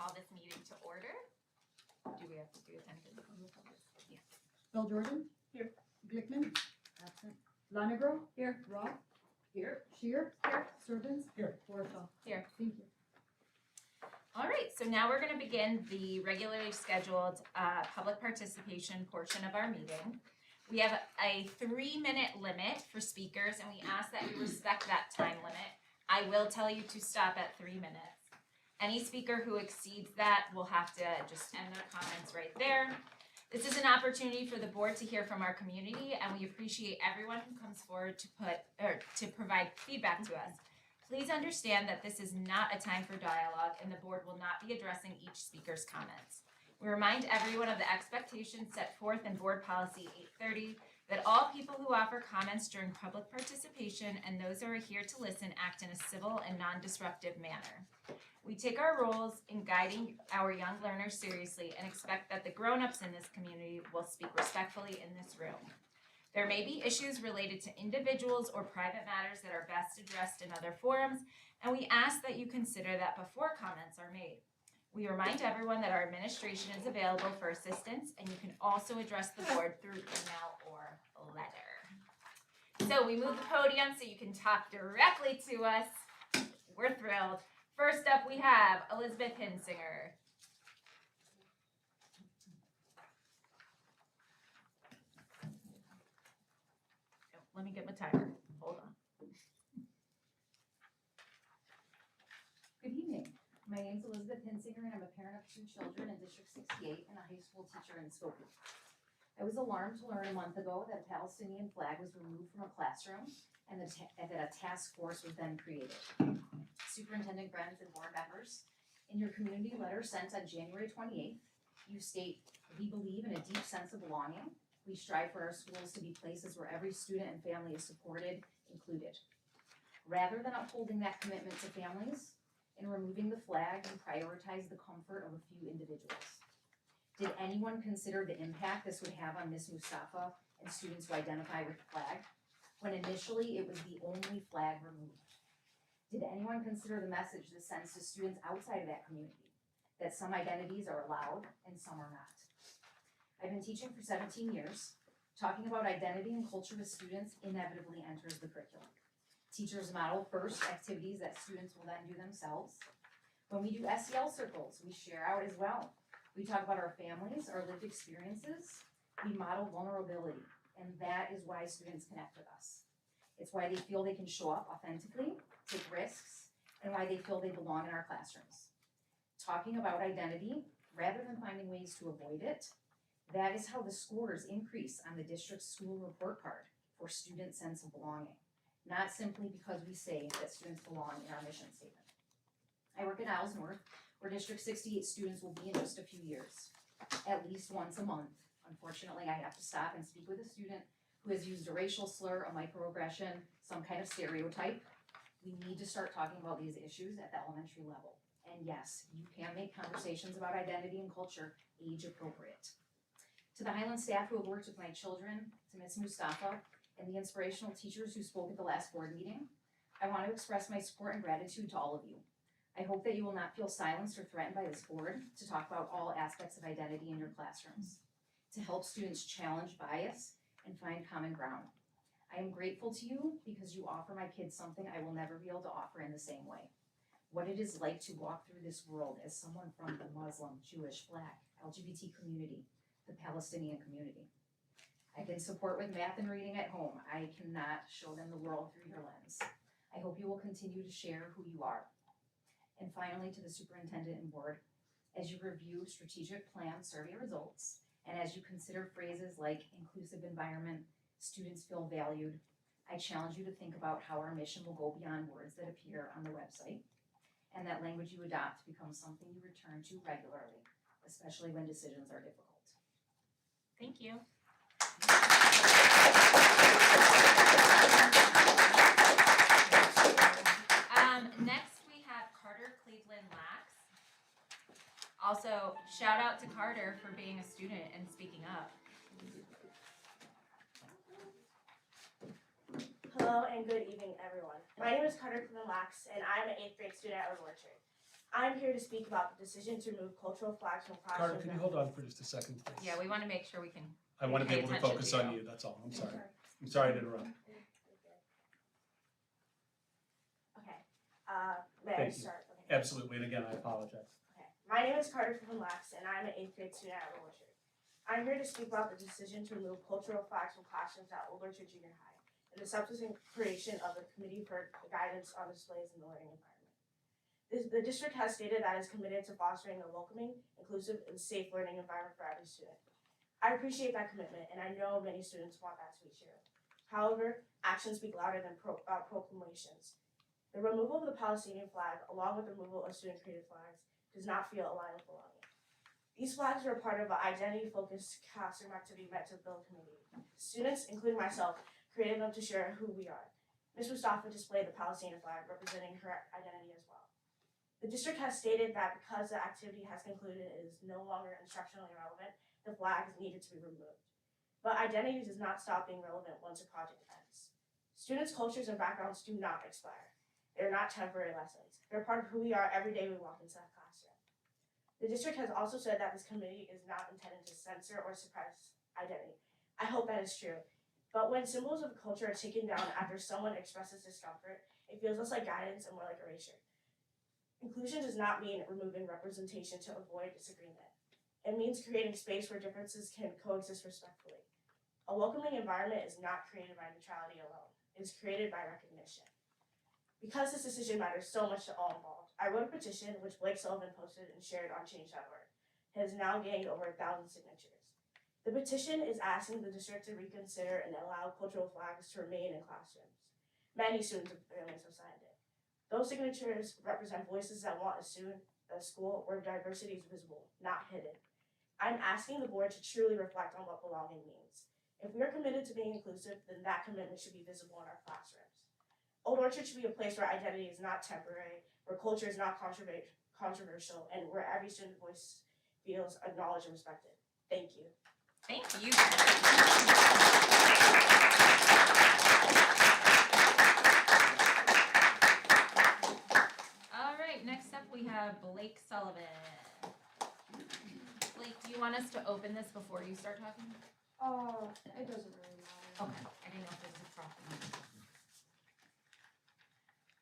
call this meeting to order. Do we have to do attendance? Yes. Bill Jordan. Here. Glickman. Absent. Lonegro. Here. Roth. Here. Shear. Here. Servants. Here. Warshaw. Here. Thank you. All right, so now we're going to begin the regularly scheduled public participation portion of our meeting. We have a 3-minute limit for speakers, and we ask that you respect that time limit. I will tell you to stop at 3 minutes. Any speaker who exceeds that will have to just end their comments right there. This is an opportunity for the board to hear from our community, and we appreciate everyone who comes forward to provide feedback to us. Please understand that this is not a time for dialogue, and the board will not be addressing each speaker's comments. We remind everyone of the expectations set forth in Board Policy 830 that all people who offer comments during public participation and those who are here to listen act in a civil and non-disruptive manner. We take our roles in guiding our young learners seriously and expect that the grown-ups in this community will speak respectfully in this room. There may be issues related to individuals or private matters that are best addressed in other forums, and we ask that you consider that before comments are made. We remind everyone that our administration is available for assistance, and you can also address the board through email or letter. So we move the podium so you can talk directly to us. We're thrilled. First up, we have Elizabeth Hinsinger. Let me get my timer. Hold on. Good evening. My name is Elizabeth Hinsinger, and I'm a parent of 2 children in District 68 and a high school teacher in Skokie. I was alarmed to learn a month ago that a Palestinian flag was removed from a classroom and that a task force was then created. Superintendent Grenz and board members, in your community letter sent on January 28th, you state, "We believe in a deep sense of belonging. We strive for our schools to be places where every student and family is supported, included." Rather than upholding that commitment to families, in removing the flag, you prioritize the comfort of a few individuals. Did anyone consider the impact this would have on Ms. Mustafa and students who identify with the flag, when initially it was the only flag removed? Did anyone consider the message this sends to students outside of that community, that some identities are allowed and some are not? I've been teaching for 17 years. Talking about identity and culture with students inevitably enters the curriculum. Teachers model first activities that students will then do themselves. When we do SEL circles, we share out as well. We talk about our families, our lived experiences. We model vulnerability, and that is why students connect with us. It's why they feel they can show up authentically, take risks, and why they feel they belong in our classrooms. Talking about identity, rather than finding ways to avoid it, that is how the scores increase on the district school report card for student sense of belonging, not simply because we say that students belong in our mission statement. I work in Isles North, where District 68 students will be in just a few years, at least once a month. Unfortunately, I have to stop and speak with a student who has used a racial slur, a microaggression, some kind of stereotype. We need to start talking about these issues at the elementary level. And yes, you can make conversations about identity and culture age appropriate. To the Highland staff who have worked with my children, to Ms. Mustafa, and the inspirational teachers who spoke at the last board meeting, I want to express my support and gratitude to all of you. I hope that you will not feel silenced or threatened by this board to talk about all aspects of identity in your classrooms, to help students challenge bias and find common ground. I am grateful to you because you offer my kids something I will never be able to offer in the same way. What it is like to walk through this world as someone from the Muslim, Jewish, Black, LGBT community, the Palestinian community. I can support with math and reading at home. I cannot show them the world through your lens. I hope you will continue to share who you are. And finally, to the superintendent and board, as you review strategic plan survey results, and as you consider phrases like inclusive environment, students feel valued, I challenge you to think about how our mission will go beyond words that appear on the website, and that language you adopt becomes something you return to regularly, especially when decisions are difficult. Thank you. Next we have Carter Cleveland Lax. Also, shout out to Carter for being a student and speaking up. Hello and good evening, everyone. My name is Carter Cleveland Lax, and I'm an 8th grade student at Orchard. I'm here to speak about the decision to remove cultural flags from Carter, classrooms. can you hold on for just a second, please? Yeah, we want to make sure we can. I want to be pay able to attention focus to on you. you, that's all. I'm sorry. I'm sorry to interrupt. Okay. May I Thank you. start? Okay. Absolutely, and again, I apologize. Okay. My name is Carter from Lax, and I'm an 8th grade student at Old Orchard. I'm here to speak about the decision to remove cultural flags from classrooms at Old Orchard Junior High and the subsequent creation of the Committee for Guidance on Displays in the Learning Environment. The district has stated that it is committed to fostering a welcoming, inclusive, and safe learning environment for every student. I appreciate that commitment, and I know many students want that to be true. However, actions speak louder than proclamations. The removal of the Palestinian flag, along with the removal of student-created flags, does not feel aligned with belonging. These flags were part of an identity-focused classroom activity meant to build community. Students, including myself, created them to share who we are. Ms. Mustafa displayed the Palestinian flag, representing her identity as well. The district has stated that because the activity has concluded it is no longer instructionally relevant, the flags needed to be removed. But identity does not stop being relevant once a project ends. Students' cultures and backgrounds do not expire. They're not temporary lessons. They're part of who we are every day we walk into that classroom. The district has also said that this committee is not intended to censor or suppress identity. I hope that is true. But when symbols of culture are taken down after someone expresses discomfort, it feels less like guidance and more like erasure. Inclusion does not mean removing representation to avoid disagreement. It means creating space where differences can coexist respectfully. A welcoming environment is not created by neutrality alone. It is created by recognition. Because this decision matters so much to all involved, I wrote a petition which Blake Sullivan posted and shared on change.org. It has now gained over 1,000 signatures. The petition is asking the district to reconsider and allow cultural flags to remain in classrooms. Many students and families have signed it. Those signatures represent voices that want a school where diversity is visible, not hidden. I'm asking the board to truly reflect on what belonging means. If we are committed to being inclusive, then that commitment should be visible in our classrooms. Old Orchard should be a place where identity is not temporary, where culture is not controversial, and where every student voice feels acknowledged and respected. Thank you. Thank you. All right, next up we have Blake Sullivan. Blake, do you want us to open this before you start talking? It doesn't really matter. Okay, I didn't know if there was a problem.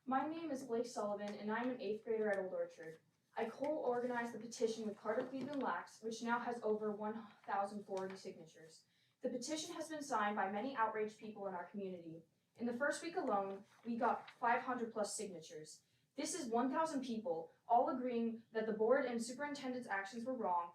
My name is Blake Sullivan, and I'm an 8th grader at Old Orchard. I co-organized the petition with Carter Cleveland Lax, which now has over 1,040 signatures. The petition has been signed by many outraged people in our community. In the first week alone, we got 500 plus signatures. This is 1,000 people, all agreeing that the board and superintendent's actions were wrong,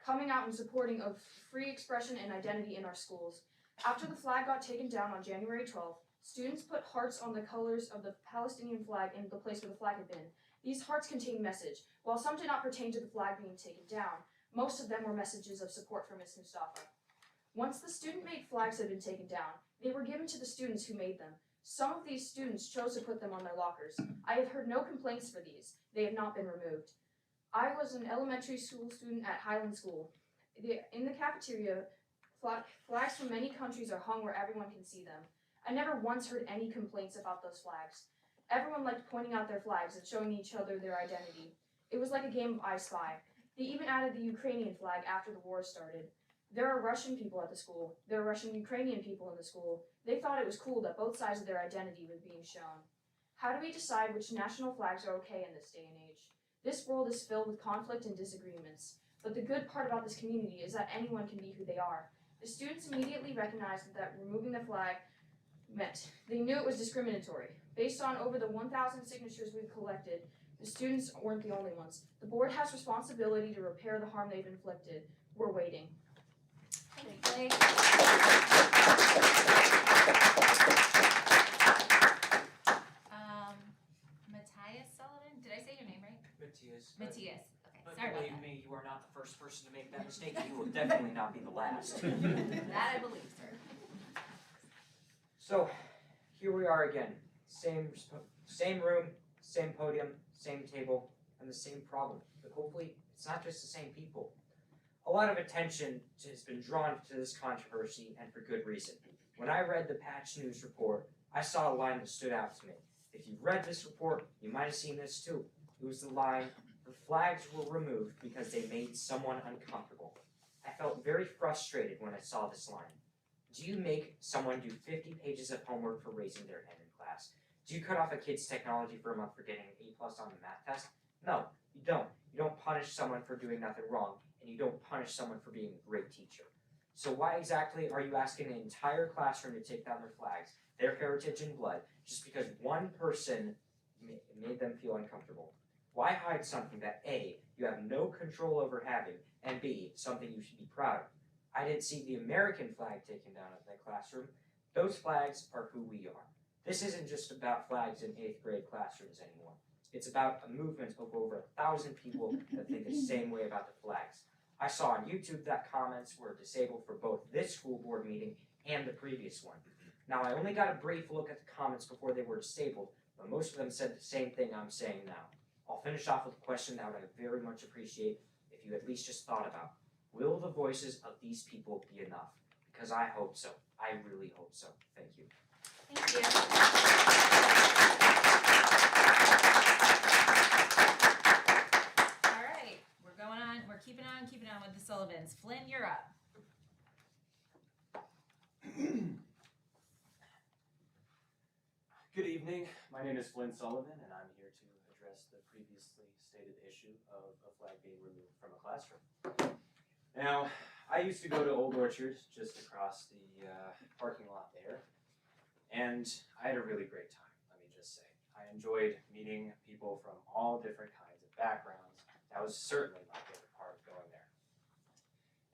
coming out and supporting of free expression and identity in our schools. After the flag got taken down on January 12th, students put hearts on the colors of the Palestinian flag in the place where the flag had been. These hearts contained message. While some did not pertain to the flag being taken down, most of them were messages of support for Ms. Mustafa. Once the student-made flags had been taken down, they were given to the students who made them. Some of these students chose to put them on their lockers. I have heard no complaints for these. They have not been removed. I was an elementary school student at Highland School. In the cafeteria, flags from many countries are hung where everyone can see them. I never once heard any complaints about those flags. Everyone liked pointing out their flags and showing each other their identity. It was like a game of I Spy. They even added the Ukrainian flag after the war started. There are Russian people at the school. There are Russian-Ukrainian people in the school. They thought it was cool that both sides of their identity were being shown. How do we decide which national flags are okay in this day and age? This world is filled with conflict and disagreements. But the good part about this community is that anyone can be who they are. The students immediately recognized that removing the flag meant. They knew it was discriminatory. Based on over the 1,000 signatures we've collected, the students weren't the only ones. The board has responsibility to repair the harm they've inflicted. We're waiting. Thank you, Blake. Matthias Sullivan, did I say your name right? Matthias. Matthias, okay, But sorry about believe that. me, you are not the first person to make that mistake, and you will definitely not be the last. That I believe, sir. So, here we are again. Same room, same podium, same table, and the same problem. But hopefully, it's not just the same people. A lot of attention has been drawn to this controversy, and for good reason. When I read the Patch News report, I saw a line that stood out to me. If you read this report, you might have seen this too. It was the line, The flags were removed because they made someone uncomfortable. I felt very frustrated when I saw this line. Do you make someone do 50 pages of homework for raising their hand in class? Do you cut off a kid's technology for a month for getting an A+ on the math test? No, you don't. You don't punish someone for doing nothing wrong, and you don't punish someone for being a great teacher. So why exactly are you asking an entire classroom to take down their flags, their heritage and blood, just because one person made them feel uncomfortable? Why hide something that A, you have no control over having, and B, something you should be proud of? I didn't see the American flag taken down at that classroom. Those flags are who we are. This isn't just about flags in 8th grade classrooms anymore. It's about a movement of over 1,000 people that think the same way about the flags. I saw on YouTube that comments were disabled for both this school board meeting and the previous one. Now, I only got a brief look at the comments before they were disabled, but most of them said the same thing I'm saying now. I'll finish off with a question that I very much appreciate if you at least just thought about. Will the voices of these people be enough? Because I hope so. I really hope so. Thank you. Thank you. All right, we're going on, we're keeping on with the Sullivans. Flynn, you're up. Good evening, my name is Flynn Sullivan and I'm here to address the previously stated issue of a flag being removed from a classroom. Now, I used to go to Old Orchard just across the parking lot there, and I had a really great time, let me just say. I enjoyed meeting people from all different kinds of backgrounds. That was certainly my favorite part of going there.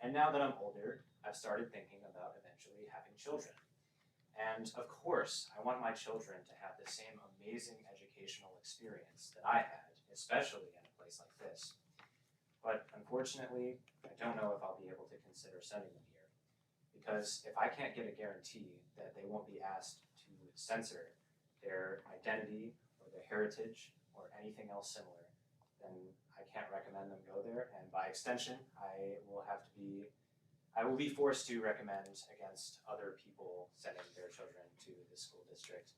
And now that I'm older, I've started thinking about eventually having children. And of course, I want my children to have the same amazing educational experience that I had, especially in a place like this. But unfortunately, I don't know if I'll be able to consider sending them here. Because if I can't get a guarantee that they won't be asked to censor their identity or their heritage or anything else similar, then I can't recommend them go there. And by extension, I will be forced to recommend against other people sending their children to the school district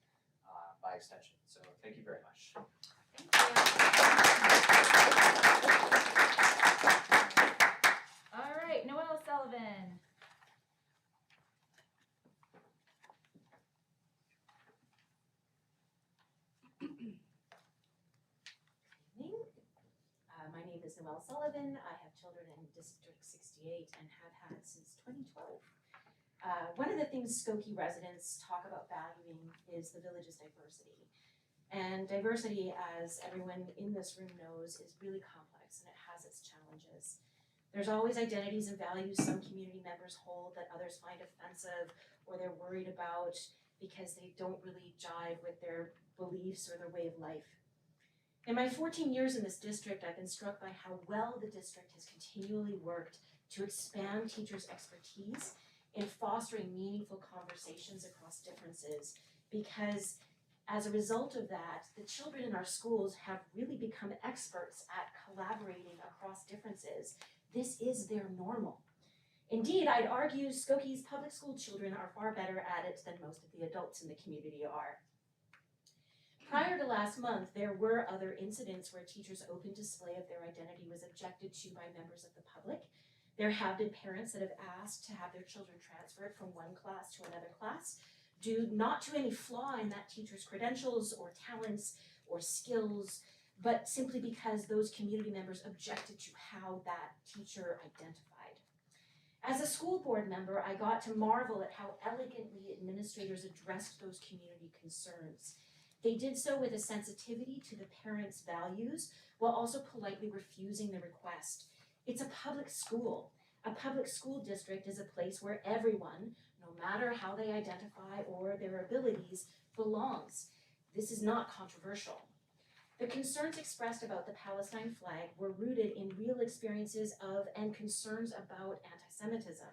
by extension. So thank you very much. Thank you. All right, Noelle Sullivan. My name is Noelle Sullivan. I have children in District 68 and have had since 2012. One of the things Skokie residents talk about valuing is the village's diversity. And diversity, as everyone in this room knows, is really complex and it has its challenges. There's always identities and values some community members hold that others find offensive or they're worried about because they don't really jive with their beliefs or their way of life. In my 14 years in this district, I've been struck by how well the district has continually worked to expand teachers' expertise in fostering meaningful conversations across differences, because as a result of that, the children in our schools have really become experts at collaborating across differences. This is their normal. Indeed, I'd argue Skokie's public school children are far better at it than most of the adults in the community are. Prior to last month, there were other incidents where teachers' open display of their identity was objected to by members of the public. There have been parents that have asked to have their children transferred from one class to another class, due not to any flaw in that teacher's credentials or talents or skills, but simply because those community members objected to how that teacher identified. As a school board member, I got to marvel at how elegantly administrators addressed those community concerns. They did so with a sensitivity to the parents' values while also politely refusing the request. It's a public school. A public school district is a place where everyone, no matter how they identify or their abilities, belongs. This is not controversial. The concerns expressed about the Palestine flag were rooted in real experiences of and concerns about anti-Semitism.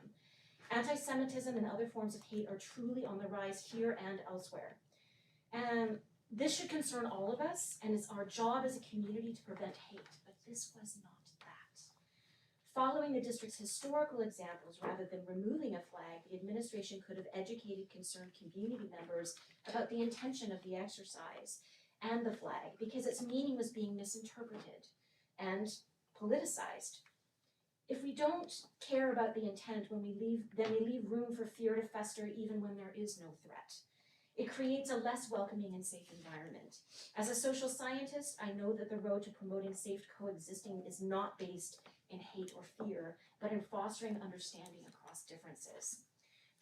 Anti-Semitism and other forms of hate are truly on the rise here and elsewhere. And this should concern all of us, and it's our job as a community to prevent hate, but this was not that. Following the district's historical examples, rather than removing a flag, the administration could have educated concerned community members about the intention of the exercise and the flag, because its meaning was being misinterpreted. and politicized. If we don't care about the intent when we leave, then we leave room for fear to fester even when there is no threat. It creates a less welcoming and safe environment. As a social scientist, I know that the road to promoting safe coexisting is not based in hate or fear, but in fostering understanding across differences.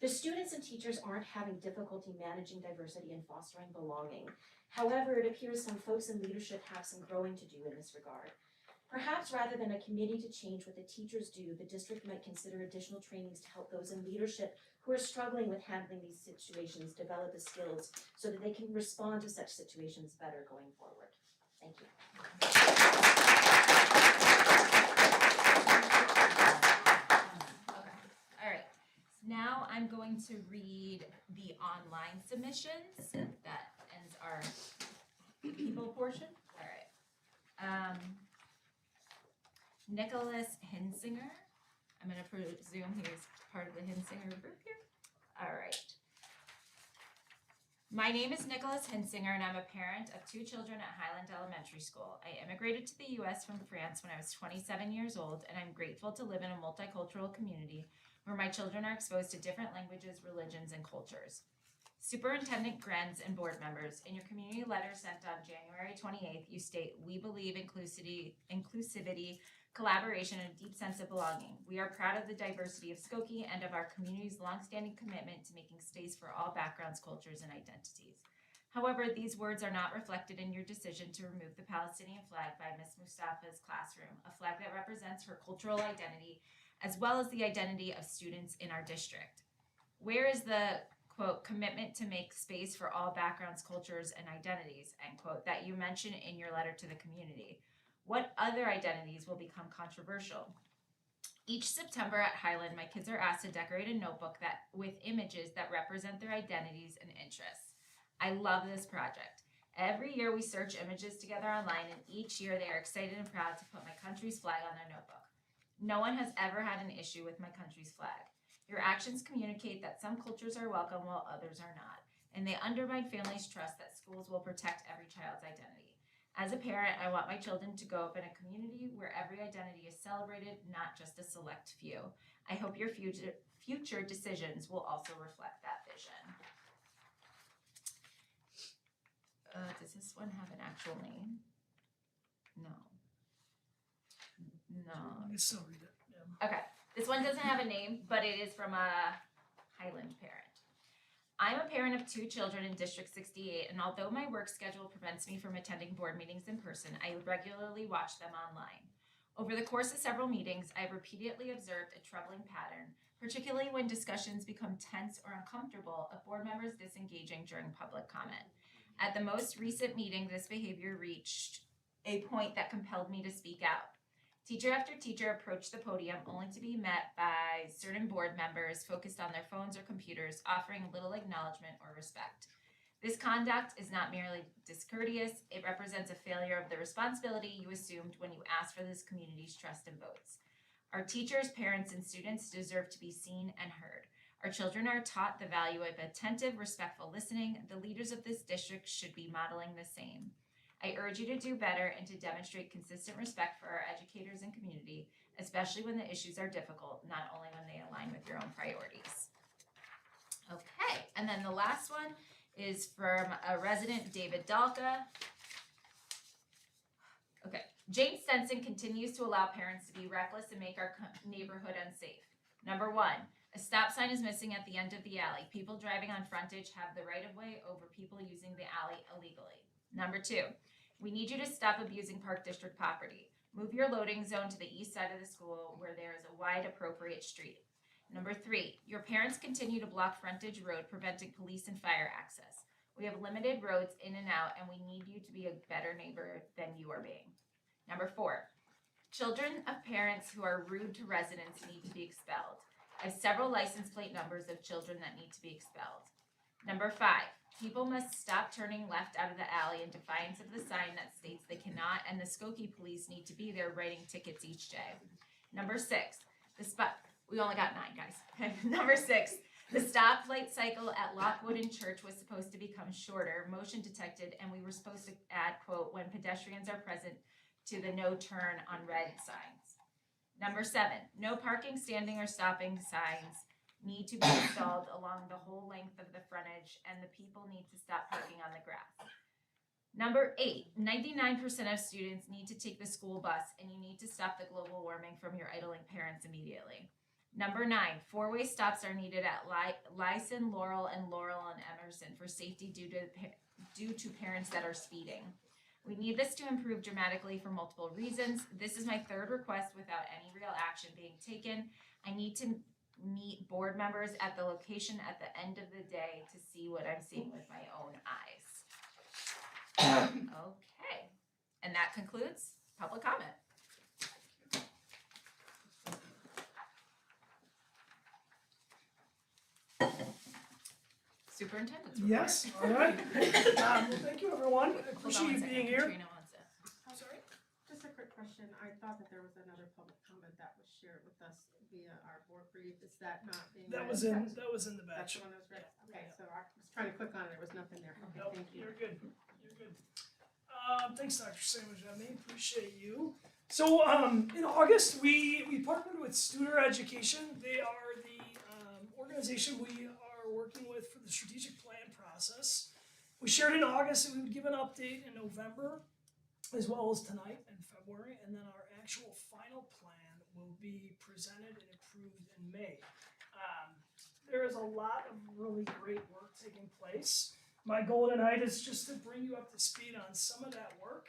The students and teachers aren't having difficulty managing diversity and fostering belonging. However, it appears some folks in leadership have some growing to do in this regard. Perhaps rather than a committee to change what the teachers do, the district might consider additional trainings to help those in leadership who are struggling with handling these situations develop the skills so that they can respond to such situations better going forward. Thank you. Okay, all right. Now I'm going to read the online submissions. That ends our people portion. All right. Nicholas Hinsinger. I'm going to presume he's part of the Hinsinger group here. All right. My name is Nicholas Hinsinger, and I'm a parent of 2 children at Highland Elementary School. I immigrated to the U.S. from France when I was 27 years old, and I'm grateful to live in a multicultural community where my children are exposed to different languages, religions, and cultures. Superintendent Grenz and board members, in your community letter sent on January 28th, you state, "We believe inclusivity, collaboration, and a deep sense of belonging. We are proud of the diversity of Skokie and of our community's longstanding commitment to making space for all backgrounds, cultures, and identities. However, these words are not reflected in your decision to remove the Palestinian flag by Ms. Mustafa's classroom, a flag that represents her cultural identity, as well as the identity of students in our district. Where is the, quote, commitment to make space for all backgrounds, cultures, and identities, end quote, that you mention in your letter to the community? What other identities will become controversial? Each September at Highland, my kids are asked to decorate a notebook with images that represent their identities and interests. I love this project. Every year we search images together online, and each year they are excited and proud to put my country's flag on their notebook. No one has ever had an issue with my country's flag. Your actions communicate that some cultures are welcome while others are not, and they undermine families' trust that schools will protect every child's identity. As a parent, I want my children to grow up in a community where every identity is celebrated, not just a select few. I hope your future decisions will also reflect that vision." Does this one have an actual name? No. Okay, this one doesn't have a name, but it is from a Highland parent. I'm a parent of 2 children in District 68, and although my work schedule prevents me from attending board meetings in person, I regularly watch them online. Over the course of several meetings, I've repeatedly observed a troubling pattern, particularly when discussions become tense or uncomfortable, of board members disengaging during public comment. At the most recent meeting, this behavior reached a point that compelled me to speak out. Teacher after teacher approached the podium only to be met by certain board members focused on their phones or computers, offering little acknowledgement or respect. This conduct is not merely discourteous, it represents a failure of the responsibility you assumed when you asked for this community's trust and votes. Our teachers, parents, and students deserve to be seen and heard. Our children are taught the value of attentive, respectful listening. The leaders of this district should be modeling the same. I urge you to do better and to demonstrate consistent respect for our educators and community, especially when the issues are difficult, not only when they align with your own priorities. Okay, and then the last one is from a resident, David Dalka. Okay, Jane Stenson continues to allow parents to be reckless and make our neighborhood unsafe. Number 1, a stop sign is missing at the end of the alley. People driving on frontage have the right of way over people using the alley illegally. Number 2, we need you to stop abusing Park District property. Move your loading zone to the east side of the school where there is a wide, appropriate street. Number 3, your parents continue to block frontage road, preventing police and fire access. We have limited roads in and out, and we need you to be a better neighbor than you are being. Number 4, children of parents who are rude to residents need to be expelled. I have several license plate numbers of children that need to be expelled. Number 5, people must stop turning left out of the alley in defiance of the sign that states they cannot, and the Skokie police need to be there writing tickets each day. Number 6, we only got 9, guys. Number 6, the stoplight cycle at Lockwood and Church was supposed to become shorter, motion detected, and we were supposed to add, quote, when pedestrians are present, to the no turn on red signs. Number 7, no parking, standing, or stopping signs need to be installed along the whole length of the frontage, and the people need to stop parking on the grass. Number 8, 99% of students need to take the school bus, and you need to stop the global warming from your idling parents immediately. Number 9, 4-way stops are needed at Lyson, Laurel, and Emerson for safety due to parents that are speeding. We need this to improve dramatically for multiple reasons. This is my 3rd request without any real action being taken. I need to meet board members at the location at the end of the day to see what I'm seeing with my own eyes. Okay, and that concludes public comment. Superintendent's report. Yes, all right. Well, thank you, everyone. I Hold on appreciate one you second, being here. Katrina wants it. I'm sorry? Just a quick question. I thought that there was another public comment that was shared with us via our board brief. Is that not being read? That was in the That's batch. the one that was read? Yeah. Okay, so I was trying to click on it. There was nothing there. Okay, Nope, thank you. you're good. You're good. Thanks, Dr. Samajemi. Appreciate you. So, in August, we partnered with Studer Education. They are the organization we are working with for the strategic plan process. We shared in August that we would give an update in November, as well as tonight in February, and then our actual final plan will be presented and approved in May. There is a lot of really great work taking place. My goal tonight is just to bring you up to speed on some of that work.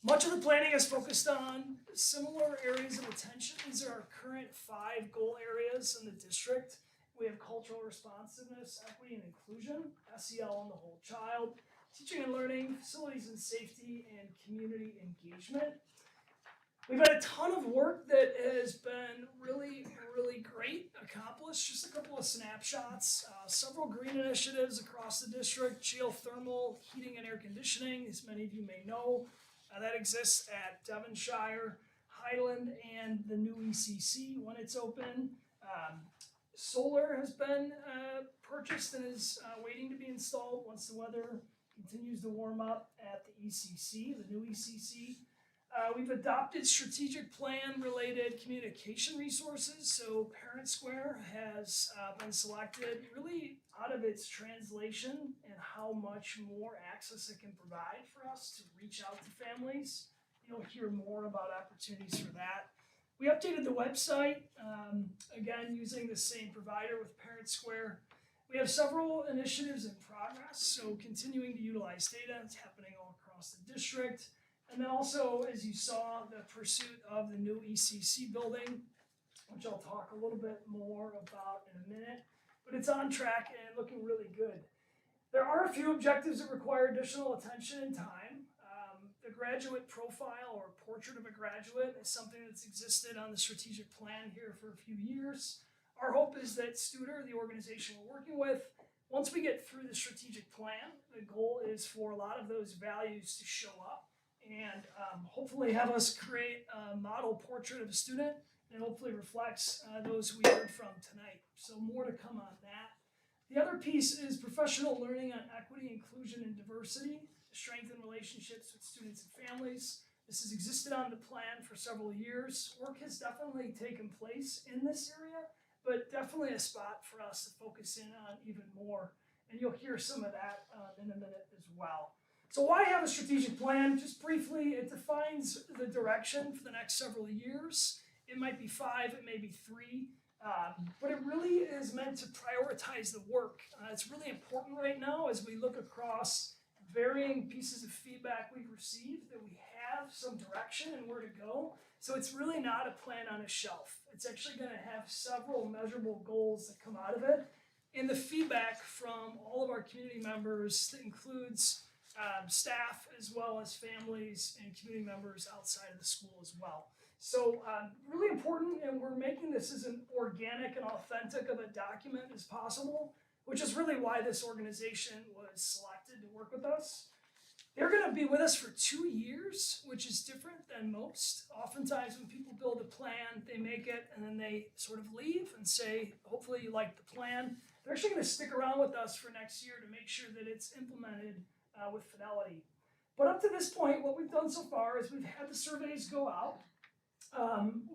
Much of the planning is focused on similar areas of attention. These are our current 5 goal areas in the district. We have cultural responsiveness, equity and inclusion, SEL and the whole child, teaching and learning, facilities and safety, and community engagement. We've had a ton of work that has been really, really great accomplished. Just a couple of snapshots. Several green initiatives across the district, geothermal, heating and air conditioning, as many of you may know. That exists at Devonshire, Highland, and the new ECC when it's open. Solar has been purchased and is waiting to be installed once the weather continues to warm up at the ECC, the new ECC. We've adopted strategic plan related communication resources. So Parent Square has been selected really out of its translation and how much more access it can provide for us to reach out to families. You'll hear more about opportunities for that. We updated the website, again, using the same provider with Parent Square. We have several initiatives in progress, so continuing to utilize data. It's happening all across the district. And then also, as you saw, the pursuit of the new ECC building, which I'll talk a little bit more about in a minute. But it's on track and looking really good. There are a few objectives that require additional attention and time. The graduate profile or portrait of a graduate is something that's existed on the strategic plan here for a few years. Our hope is that Studer, the organization we're working with, once we get through the strategic plan, the goal is for a lot of those values to show up and hopefully have us create a model portrait of a student and hopefully reflects those we heard from tonight. So more to come on that. The other piece is professional learning on equity, inclusion, and diversity to strengthen relationships with students and families. This has existed on the plan for several years. Work has definitely taken place in this area, but definitely a spot for us to focus in on even more. And you'll hear some of that in a minute as well. So why have a strategic plan? Just briefly, it defines the direction for the next several years. It might be 5, it may be 3, but it really is meant to prioritize the work. It's really important right now as we look across varying pieces of feedback we've received that we have some direction and where to go. So it's really not a plan on a shelf. It's actually going to have several measurable goals that come out of it. And the feedback from all of our community members that includes staff as well as families and community members outside of the school as well. So really important, and we're making this as an organic and authentic of a document as possible, which is really why this organization was selected to work with us. They're going to be with us for 2 years, which is different than most. Oftentimes when people build a plan, they make it and then they sort of leave and say, hopefully you like the plan. They're actually going to stick around with us for next year to make sure that it's implemented with fidelity. But up to this point, what we've done so far is we've had the surveys go out.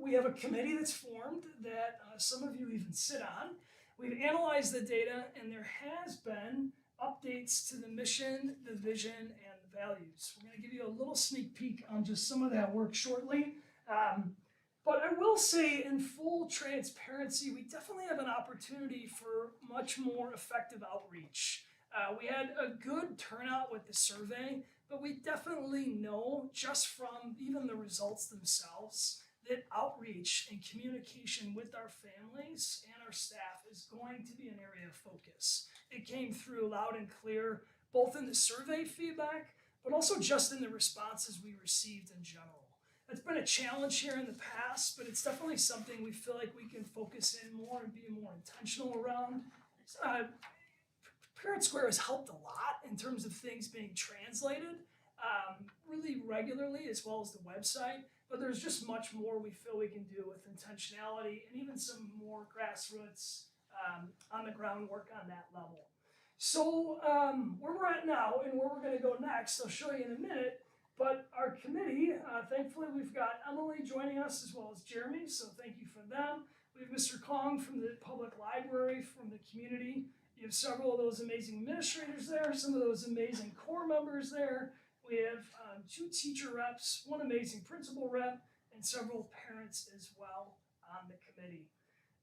We have a committee that's formed that some of you even sit on. We've analyzed the data, and there has been updates to the mission, the vision, and the values. We're going to give you a little sneak peek on just some of that work shortly. But I will say, in full transparency, we definitely have an opportunity for much more effective outreach. We had a good turnout with the survey, but we definitely know just from even the results themselves that outreach and communication with our families and our staff is going to be an area of focus. It came through loud and clear, both in the survey feedback, but also just in the responses we received in general. It's been a challenge here in the past, but it's definitely something we feel like we can focus in more and be more intentional around. Parent Square has helped a lot in terms of things being translated really regularly, as well as the website, but there's just much more we feel we can do with intentionality and even some more grassroots on the ground work on that level. So where we're at now and where we're going to go next, I'll show you in a minute. But our committee, thankfully we've got Emily joining us as well as Jeremy, so thank you for them. We have Mr. Kong from the public library, from the community. You have several of those amazing administrators there, some of those amazing core members there. We have 2 teacher reps, 1 amazing principal rep, and several parents as well on the committee.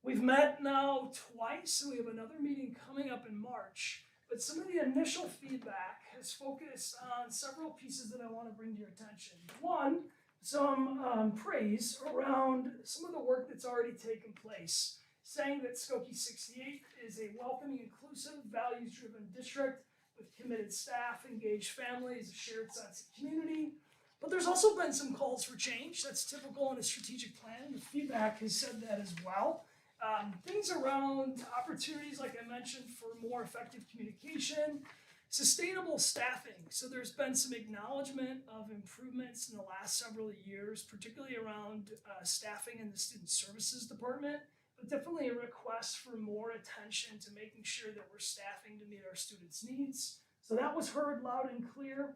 We've met now twice, and we have another meeting coming up in March. But some of the initial feedback has focused on several pieces that I want to bring to your attention. One, some praise around some of the work that's already taken place, saying that Skokie 68 is a welcoming, inclusive, values-driven district with committed staff, engaged families, a shared sense of community. But there's also been some calls for change. That's typical in a strategic plan. The feedback has said that as well. Things around opportunities, like I mentioned, for more effective communication, sustainable staffing. So there's been some acknowledgement of improvements in the last several years, particularly around staffing in the student services department, but definitely a request for more attention to making sure that we're staffing to meet our students' needs. So that was heard loud and clear.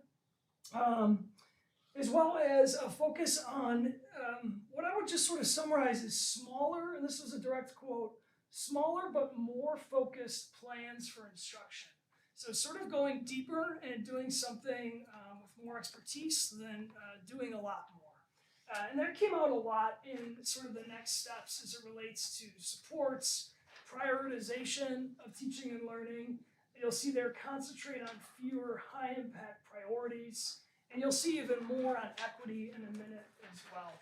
As well as a focus on what I would just sort of summarize as smaller, and this is a direct quote, smaller but more focused plans for instruction. So sort of going deeper and doing something with more expertise than doing a lot more. And that came out a lot in sort of the next steps as it relates to supports, prioritization of teaching and learning. You'll see there concentrate on fewer high impact priorities. And you'll see even more on equity in a minute as well.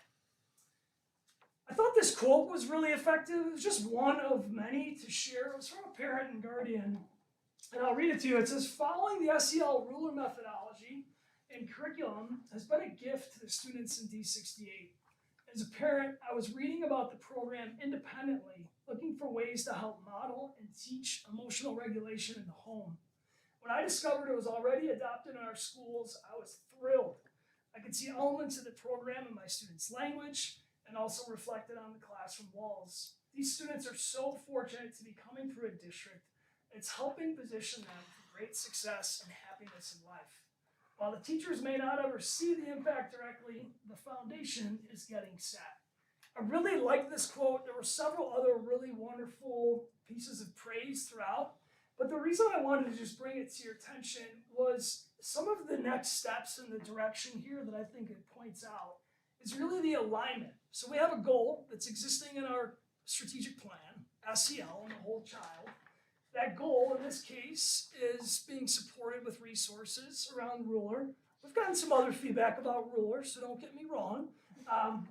I thought this quote was really effective. It was just one of many to share. It was from a parent and guardian. And I'll read it to you. It says, following the SEL ruler methodology and curriculum has been a gift to the students in D68. As a parent, I was reading about the program independently, looking for ways to help model and teach emotional regulation in the home. When I discovered it was already adopted in our schools, I was thrilled. I could see elements of the program in my students' language and also reflected on the classroom walls. These students are so fortunate to be coming through a district that's helping position them for great success and happiness in life. While the teachers may not ever see the impact directly, the foundation is getting set. I really like this quote. There were several other really wonderful pieces of praise throughout. But the reason I wanted to just bring it to your attention was some of the next steps in the direction here that I think it points out is really the alignment. So we have a goal that's existing in our strategic plan, SEL, and the whole child. That goal, in this case, is being supported with resources around ruler. We've gotten some other feedback about ruler, so don't get me wrong.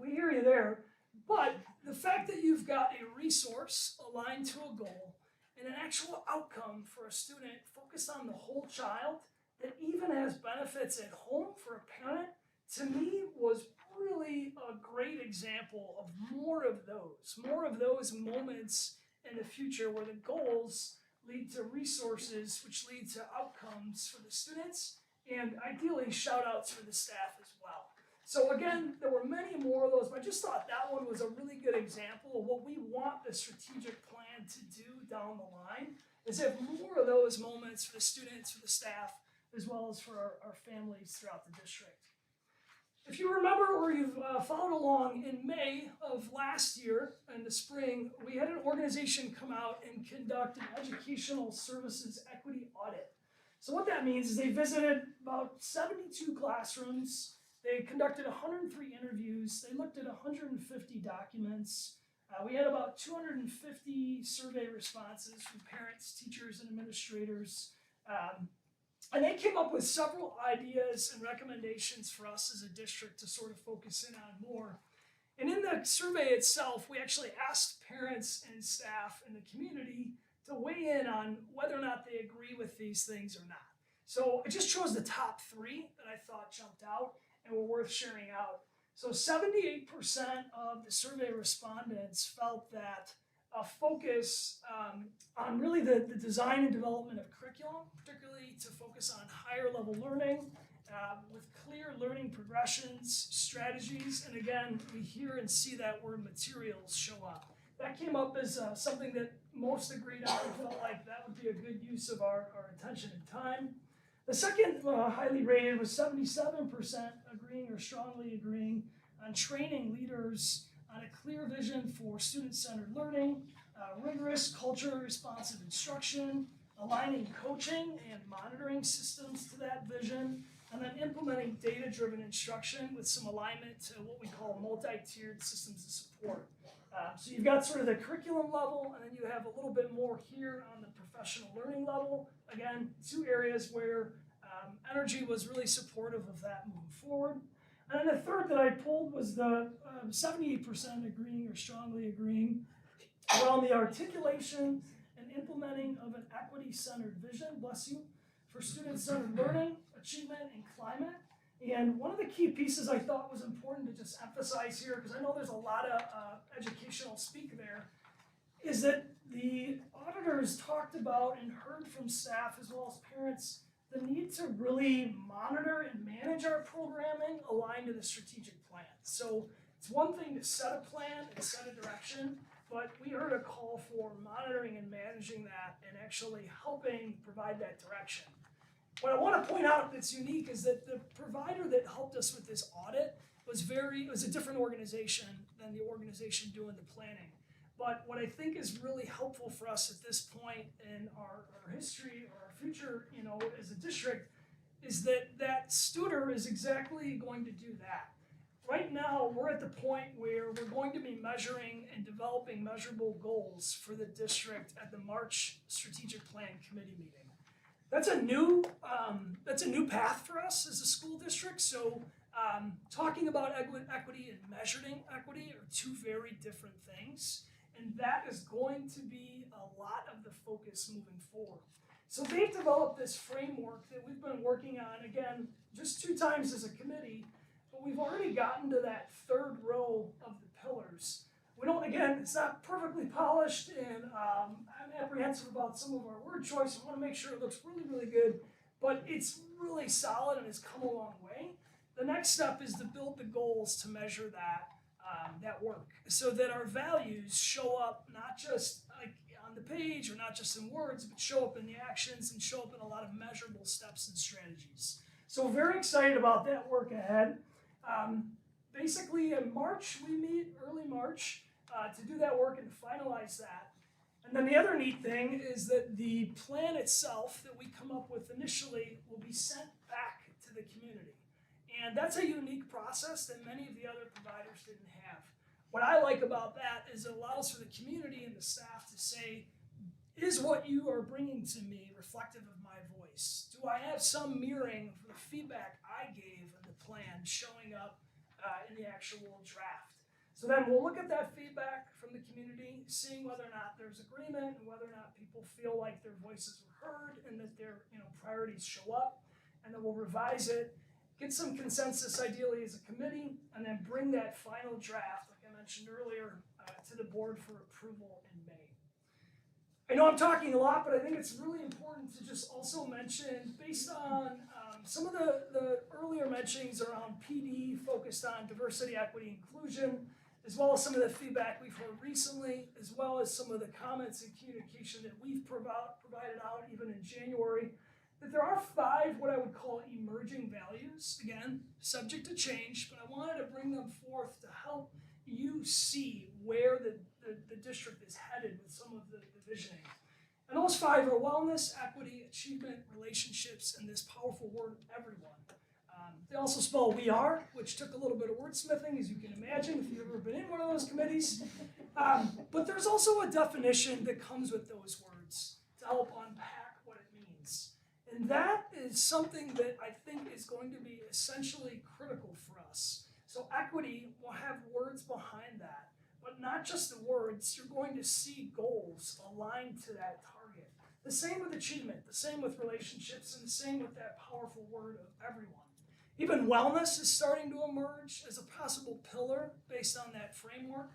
We hear you there. But the fact that you've got a resource aligned to a goal and an actual outcome for a student focused on the whole child that even has benefits at home for a parent, to me was really a great example of more of those moments in the future where the goals lead to resources, which lead to outcomes for the students, and ideally shout outs for the staff as well. So again, there were many more of those, but I just thought that one was a really good example of what we want the strategic plan to do down the line, is have more of those moments for the students, for the staff, as well as for our families throughout the district. If you remember or you've followed along, in May of last year, in the spring, we had an organization come out and conduct an educational services equity audit. So what that means is they visited about 72 classrooms, they conducted 103 interviews, they looked at 150 documents. We had about 250 survey responses from parents, teachers, and administrators. And they came up with several ideas and recommendations for us as a district to sort of focus in on more. And in the survey itself, we actually asked parents and staff in the community to weigh in on whether or not they agree with these things or not. So I just chose the top 3 that I thought jumped out and were worth sharing out. So 78% of the survey respondents felt that a focus on really the design and development of curriculum, particularly to focus on higher level learning with clear learning progressions, strategies, and again, we hear and see that word materials show up. That came up as something that most agreed on and felt like that would be a good use of our attention and time. The second highly rated was 77% agreeing or strongly agreeing on training leaders on a clear vision for student-centered learning, rigorous culturally responsive instruction, aligning coaching and monitoring systems to that vision, and then implementing data-driven instruction with some alignment to what we call multi-tiered systems of support. So you've got sort of the curriculum level, and then you have a little bit more here on the professional learning level. Again, 2 areas where energy was really supportive of that moving forward. And then the third that I pulled was the 78% agreeing or strongly agreeing around the articulation and implementing of an equity-centered vision, bless you, for student-centered learning, achievement, and climate. And one of the key pieces I thought was important to just emphasize here, because I know there's a lot of educational speak there, is that the auditors talked about and heard from staff as well as parents the need to really monitor and manage our programming aligned to the strategic plan. So it's one thing to set a plan and set a direction, but we heard a call for monitoring and managing that and actually helping provide that direction. What I want to point out that's unique is that the provider that helped us with this audit was a different organization than the organization doing the planning. But what I think is really helpful for us at this point in our history or our future, as a district, is that Studer is exactly going to do that. Right now, we're at the point where we're going to be measuring and developing measurable goals for the district at the March Strategic Plan Committee meeting. That's a new path for us as a school district. So talking about equity and measuring equity are 2 very different things. And that is going to be a lot of the focus moving forward. So they've developed this framework that we've been working on, again, just 2 times as a committee, but we've already gotten to that 3rd row of the pillars. It's not perfectly polished, and I'm apprehensive about some of our word choice. I want to make sure it looks really, really good, but it's really solid and has come a long way. The next step is to build the goals to measure that work, so that our values show up not just like on the page or not just in words, but show up in the actions and show up in a lot of measurable steps and strategies. So very excited about that work ahead. Basically in March, we meet early March to do that work and finalize that. And then the other neat thing is that the plan itself that we come up with initially will be sent back to the community. And that's a unique process that many of the other providers didn't have. What I like about that is it allows for the community and the staff to say, is what you are bringing to me reflective of my voice? Do I have some mirroring of the feedback I gave in the plan showing up in the actual draft? So then we'll look at that feedback from the community, seeing whether or not there's agreement and whether or not people feel like their voices were heard and that their priorities show up. And then we'll revise it, get some consensus ideally as a committee, and then bring that final draft, like I mentioned earlier, to the board for approval in May. I know I'm talking a lot, but I think it's really important to just also mention, based on some of the earlier mentionings around PD focused on diversity, equity, inclusion, as well as some of the feedback we've heard recently, as well as some of the comments and communication that we've provided out even in January. that there are 5 what I would call emerging values, again, subject to change, but I wanted to bring them forth to help you see where the district is headed with some of the visioning. And those 5 are wellness, equity, achievement, relationships, and this powerful word, everyone. They also spell "we are," which took a little bit of wordsmithing, as you can imagine, if you've ever been in one of those committees. But there's also a definition that comes with those words to help unpack what it means. And that is something that I think is going to be essentially critical for us. So equity will have words behind that, but not just the words, you're going to see goals aligned to that target. The same with achievement, the same with relationships, and the same with that powerful word of everyone. Even wellness is starting to emerge as a possible pillar based on that framework,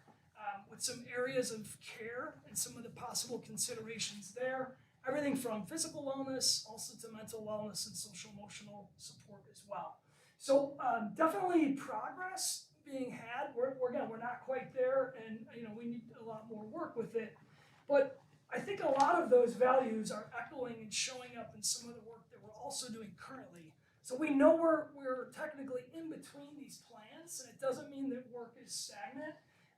with some areas of care and some of the possible considerations there. Everything from physical wellness also to mental wellness and social emotional support as well. So definitely progress being had. We're not quite there, and we need a lot more work with it. But I think a lot of those values are echoing and showing up in some of the work that we're also doing currently. So we know we're technically in between these plans, and it doesn't mean that work is stagnant.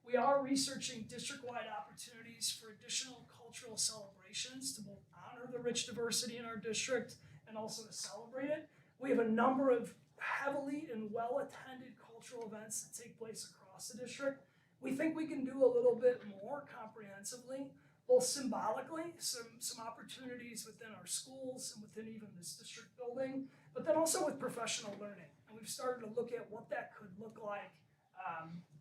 We are researching district-wide opportunities for additional cultural celebrations to both honor the rich diversity in our district and also to celebrate it. We have a number of heavily and well-attended cultural events that take place across the district. We think we can do a little bit more comprehensively, both symbolically, some opportunities within our schools and within even this district building, but then also with professional learning. And we've started to look at what that could look like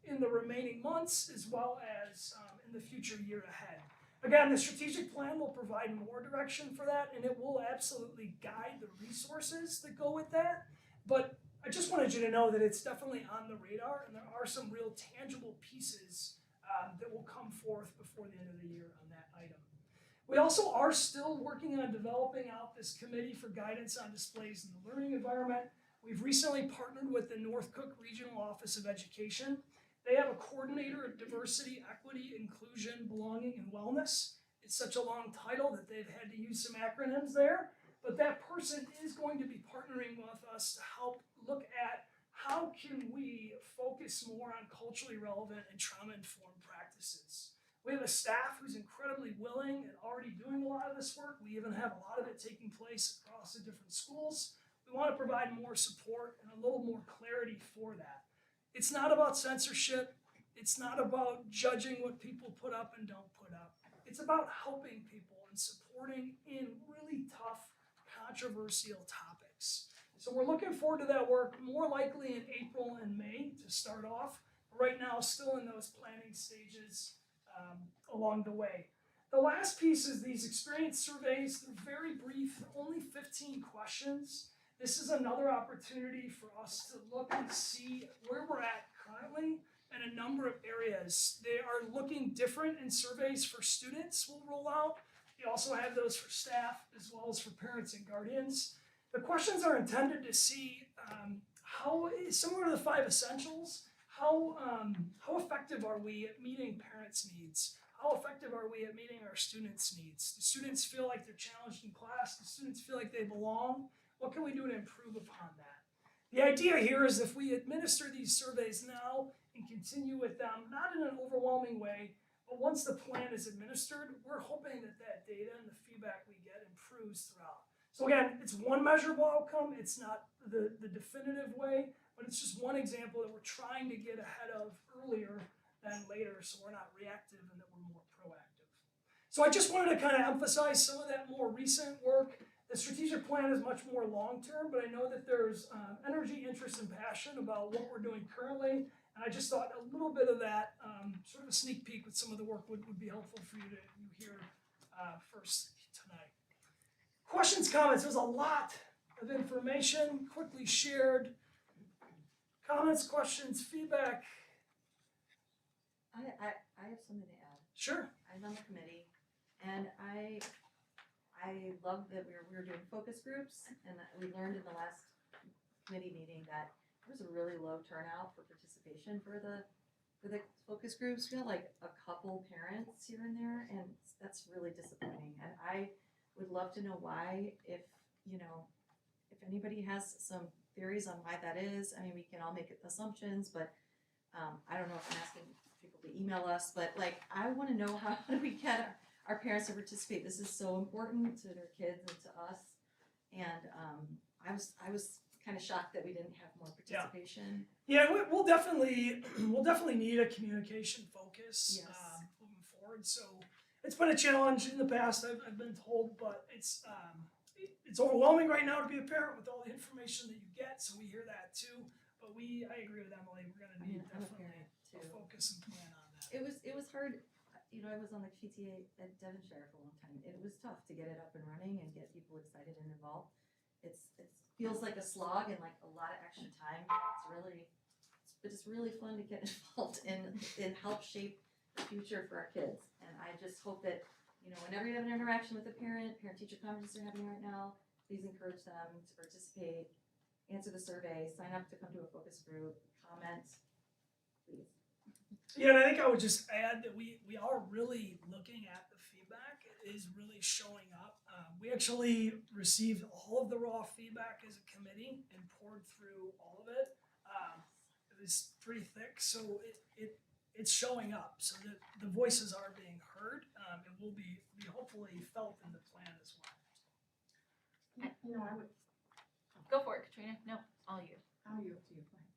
in the remaining months as well as in the future year ahead. Again, the strategic plan will provide more direction for that, and it will absolutely guide the resources that go with that. But I just wanted you to know that it's definitely on the radar, and there are some real tangible pieces that will come forth before the end of the year on that item. We also are still working on developing out this committee for guidance on displays in the learning environment. We've recently partnered with the North Cook Regional Office of Education. They have a coordinator of diversity, equity, inclusion, belonging, and wellness. It's such a long title that they've had to use some acronyms there, but that person is going to be partnering with us to help look at how can we focus more on culturally relevant and trauma-informed practices. We have a staff who's incredibly willing and already doing a lot of this work. We even have a lot of it taking place across the different schools. We want to provide more support and a little more clarity for that. It's not about censorship. It's not about judging what people put up and don't put up. It's about helping people and supporting in really tough, controversial topics. So we're looking forward to that work, more likely in April and May to start off. Right now, still in those planning stages along the way. The last piece is these experience surveys. They're very brief, only 15 questions. This is another opportunity for us to look and see where we're at currently in a number of areas. They are looking different in surveys for students we'll roll out. We also have those for staff as well as for parents and guardians. The questions are intended to see how, similar to the 5 essentials, how effective are we at meeting parents' needs? How effective are we at meeting our students' needs? Do students feel like they're challenged in class? Do students feel like they belong? What can we do to improve upon that? The idea here is if we administer these surveys now and continue with them, not in an overwhelming way, but once the plan is administered, we're hoping that that data and the feedback we get improves throughout. So again, it's one measurable outcome. It's not the definitive way, but it's just one example that we're trying to get ahead of earlier than later, so we're not reactive and that we're more proactive. So I just wanted to kind of emphasize some of that more recent work. The strategic plan is much more long-term, but I know that there's energy, interest, and passion about what we're doing currently, and I just thought a little bit of that, sort of a sneak peek with some of the work would be helpful for you to hear first tonight. Questions, comments? There's a lot of information quickly shared. Comments, questions, feedback? I have something to add. Sure. I'm on the committee, and I love that we're doing focus groups, and we learned in the last committee meeting that there was a really low turnout for participation for the focus groups. We had like a couple parents here and there, and that's really disappointing. And I would love to know why, if you know, if anybody has some theories on why that is, I mean, we can all make assumptions, but I don't know if I'm asking people to email us, but like, I wanna know how do we get our parents to participate? This is so important to their kids and to us. And I was kind of shocked that we didn't have more participation. Yeah, we'll definitely need a communication focus Yes. moving forward. So it's been a challenge in the past, I've been told, but it's overwhelming right now to be a parent with all the information that you get. So we hear that too. But I agree with Emily. We're gonna need I'm a definitely parent a too. focus and plan on that. It was hard, you know, I was on the PTA at Devonshire for a long time. It was tough to get it up and running and get people excited and involved. It feels like a slog and like a lot of extra time. It's really fun to get involved and help shape the future for our kids. And I just hope that, you know, whenever you have an interaction with a parent-teacher conferences are happening right now, please encourage them to participate, answer the survey, sign up to come to a focus group, comment, please. Yeah, and I think I would just add that we are really looking at the feedback. It is really showing up. We actually received all of the raw feedback as a committee and poured through all of it. It was pretty thick, so it's showing up. So the voices are being heard and will be hopefully felt in the plan as well. You know, I would, Go for it, Katrina. No, all you. I'll yield to you, Frank.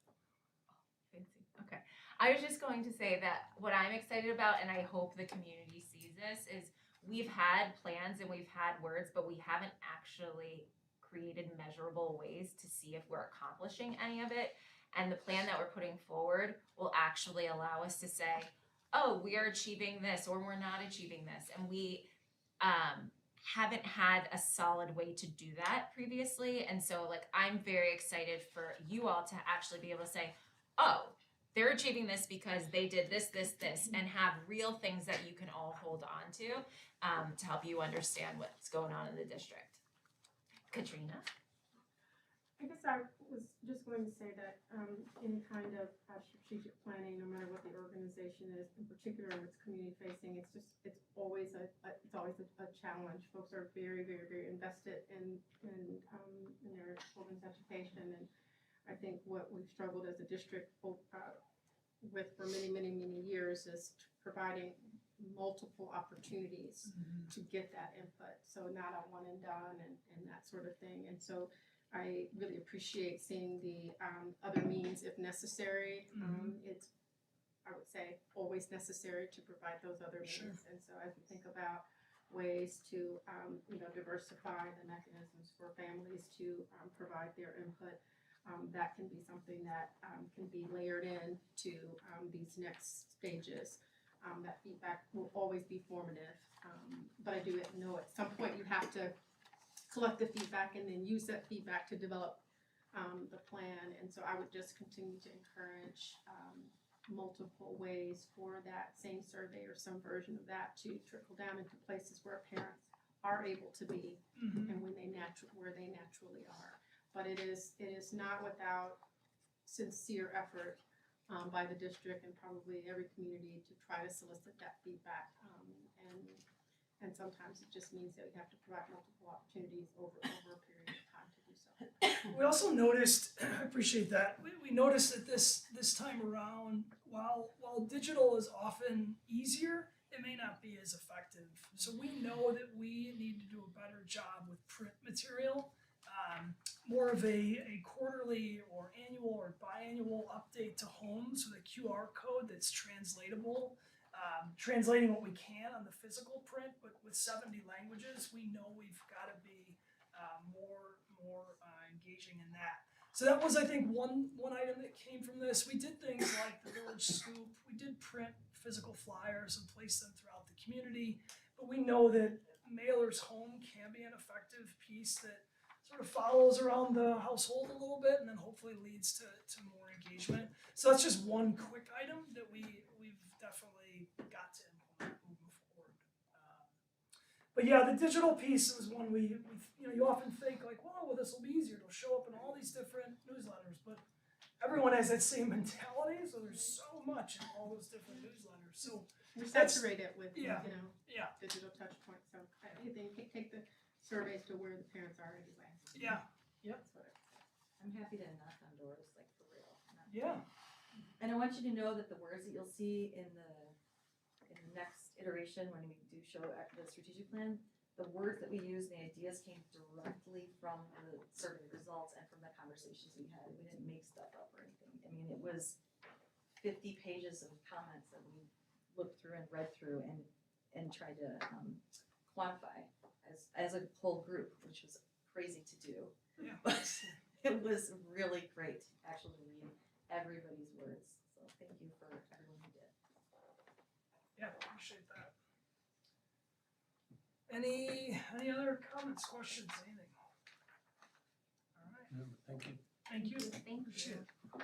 Fancy. Okay. I was just going to say that what I'm excited about, and I hope the community sees this, is we've had plans and we've had words, but we haven't actually created measurable ways to see if we're accomplishing any of it. And the plan that we're putting forward will actually allow us to say, oh, we are achieving this or we're not achieving this. And we haven't had a solid way to do that previously. And so like, I'm very excited for you all to actually be able to say, oh, they're achieving this because they did this, and have real things that you can all hold on to help you understand what's going on in the district. Katrina? I guess I was just going to say that any kind of strategic planning, no matter what the organization is, in particular if it's community facing, it's always a challenge. Folks are very, very, very invested in their children's education, and I think what we've struggled as a district with for many, many, many years is providing multiple opportunities to get that input. So not a one and done and that sort of thing. And so I really appreciate seeing the other means if necessary. It's, I would say, always necessary to provide those other means. Sure. And so as we think about ways to, diversify the mechanisms for families to provide their input, that can be something that can be layered in to these next stages. That feedback will always be formative, but I do know at some point you have to collect the feedback and then use that feedback to develop the plan. And so I would just continue to encourage multiple ways for that same survey or some version of that to trickle down into places where parents are able to be and where they naturally are. But it is not without sincere effort by the district and probably every community to try to solicit that feedback. And sometimes it just means that we have to provide multiple opportunities over a period of time to do so. We also noticed, I appreciate that, we noticed that this time around, while digital is often easier, it may not be as effective. So we know that we need to do a better job with print material, more of a quarterly or annual or biannual update to homes with a QR code that's translatable. Translating what we can on the physical print, but with 70 languages, we know we've got to be more engaging in that. So that was, I think, one item that came from this. We did things like the Village Scoop. We did print physical flyers and place them throughout the community, but we know that mailers home can be an effective piece that sort of follows around the household a little bit and then hopefully leads to more engagement. So that's just one quick item that we've definitely got to implement moving forward. But yeah, the digital piece was one you often think like, well, this will be easier. It'll show up in all these different newsletters, but everyone has that same mentality. So there's so much in all those different newsletters. So We saturate it with, yeah. digital touch points. So anything, take the surveys to where the parents are anyway. Yeah, That's what I'm happy to knock on doors, like for real. yeah, And I want you to know that the words that you'll see in the next iteration, when we do show the strategic plan, the words that we use, the ideas came directly from the survey results and from the conversations we had. We didn't make stuff up or anything. I mean, it was 50 pages of comments that we looked through and read through and tried to quantify as a whole group, which was crazy to do. Yeah. But it was really great actually to read everybody's words. So thank you for everyone who did. yeah, appreciate that. Any other comments, questions, anything? All right, No, thank you. thank you. Thank Appreciate you. it.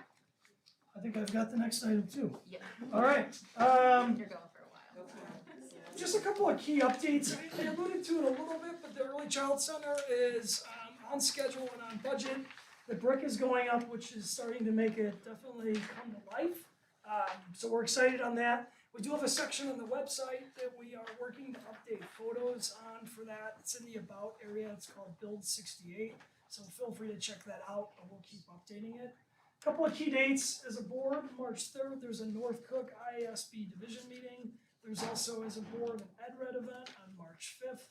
I think I've got the next item too. Yeah. All right, You're going for a while. just a couple of key updates. I alluded to it a little bit, but the Early Child Center is on schedule and on budget. The brick is going up, which is starting to make it definitely come to life. So we're excited on that. We do have a section on the website that we are working to update photos on for that. It's in the About area. It's called Build 68. So feel free to check that out, and we'll keep updating it. Couple of key dates as a board. March 3rd, there's a North Cook IASB division meeting. There's also as a board an EdRed event on March 5th.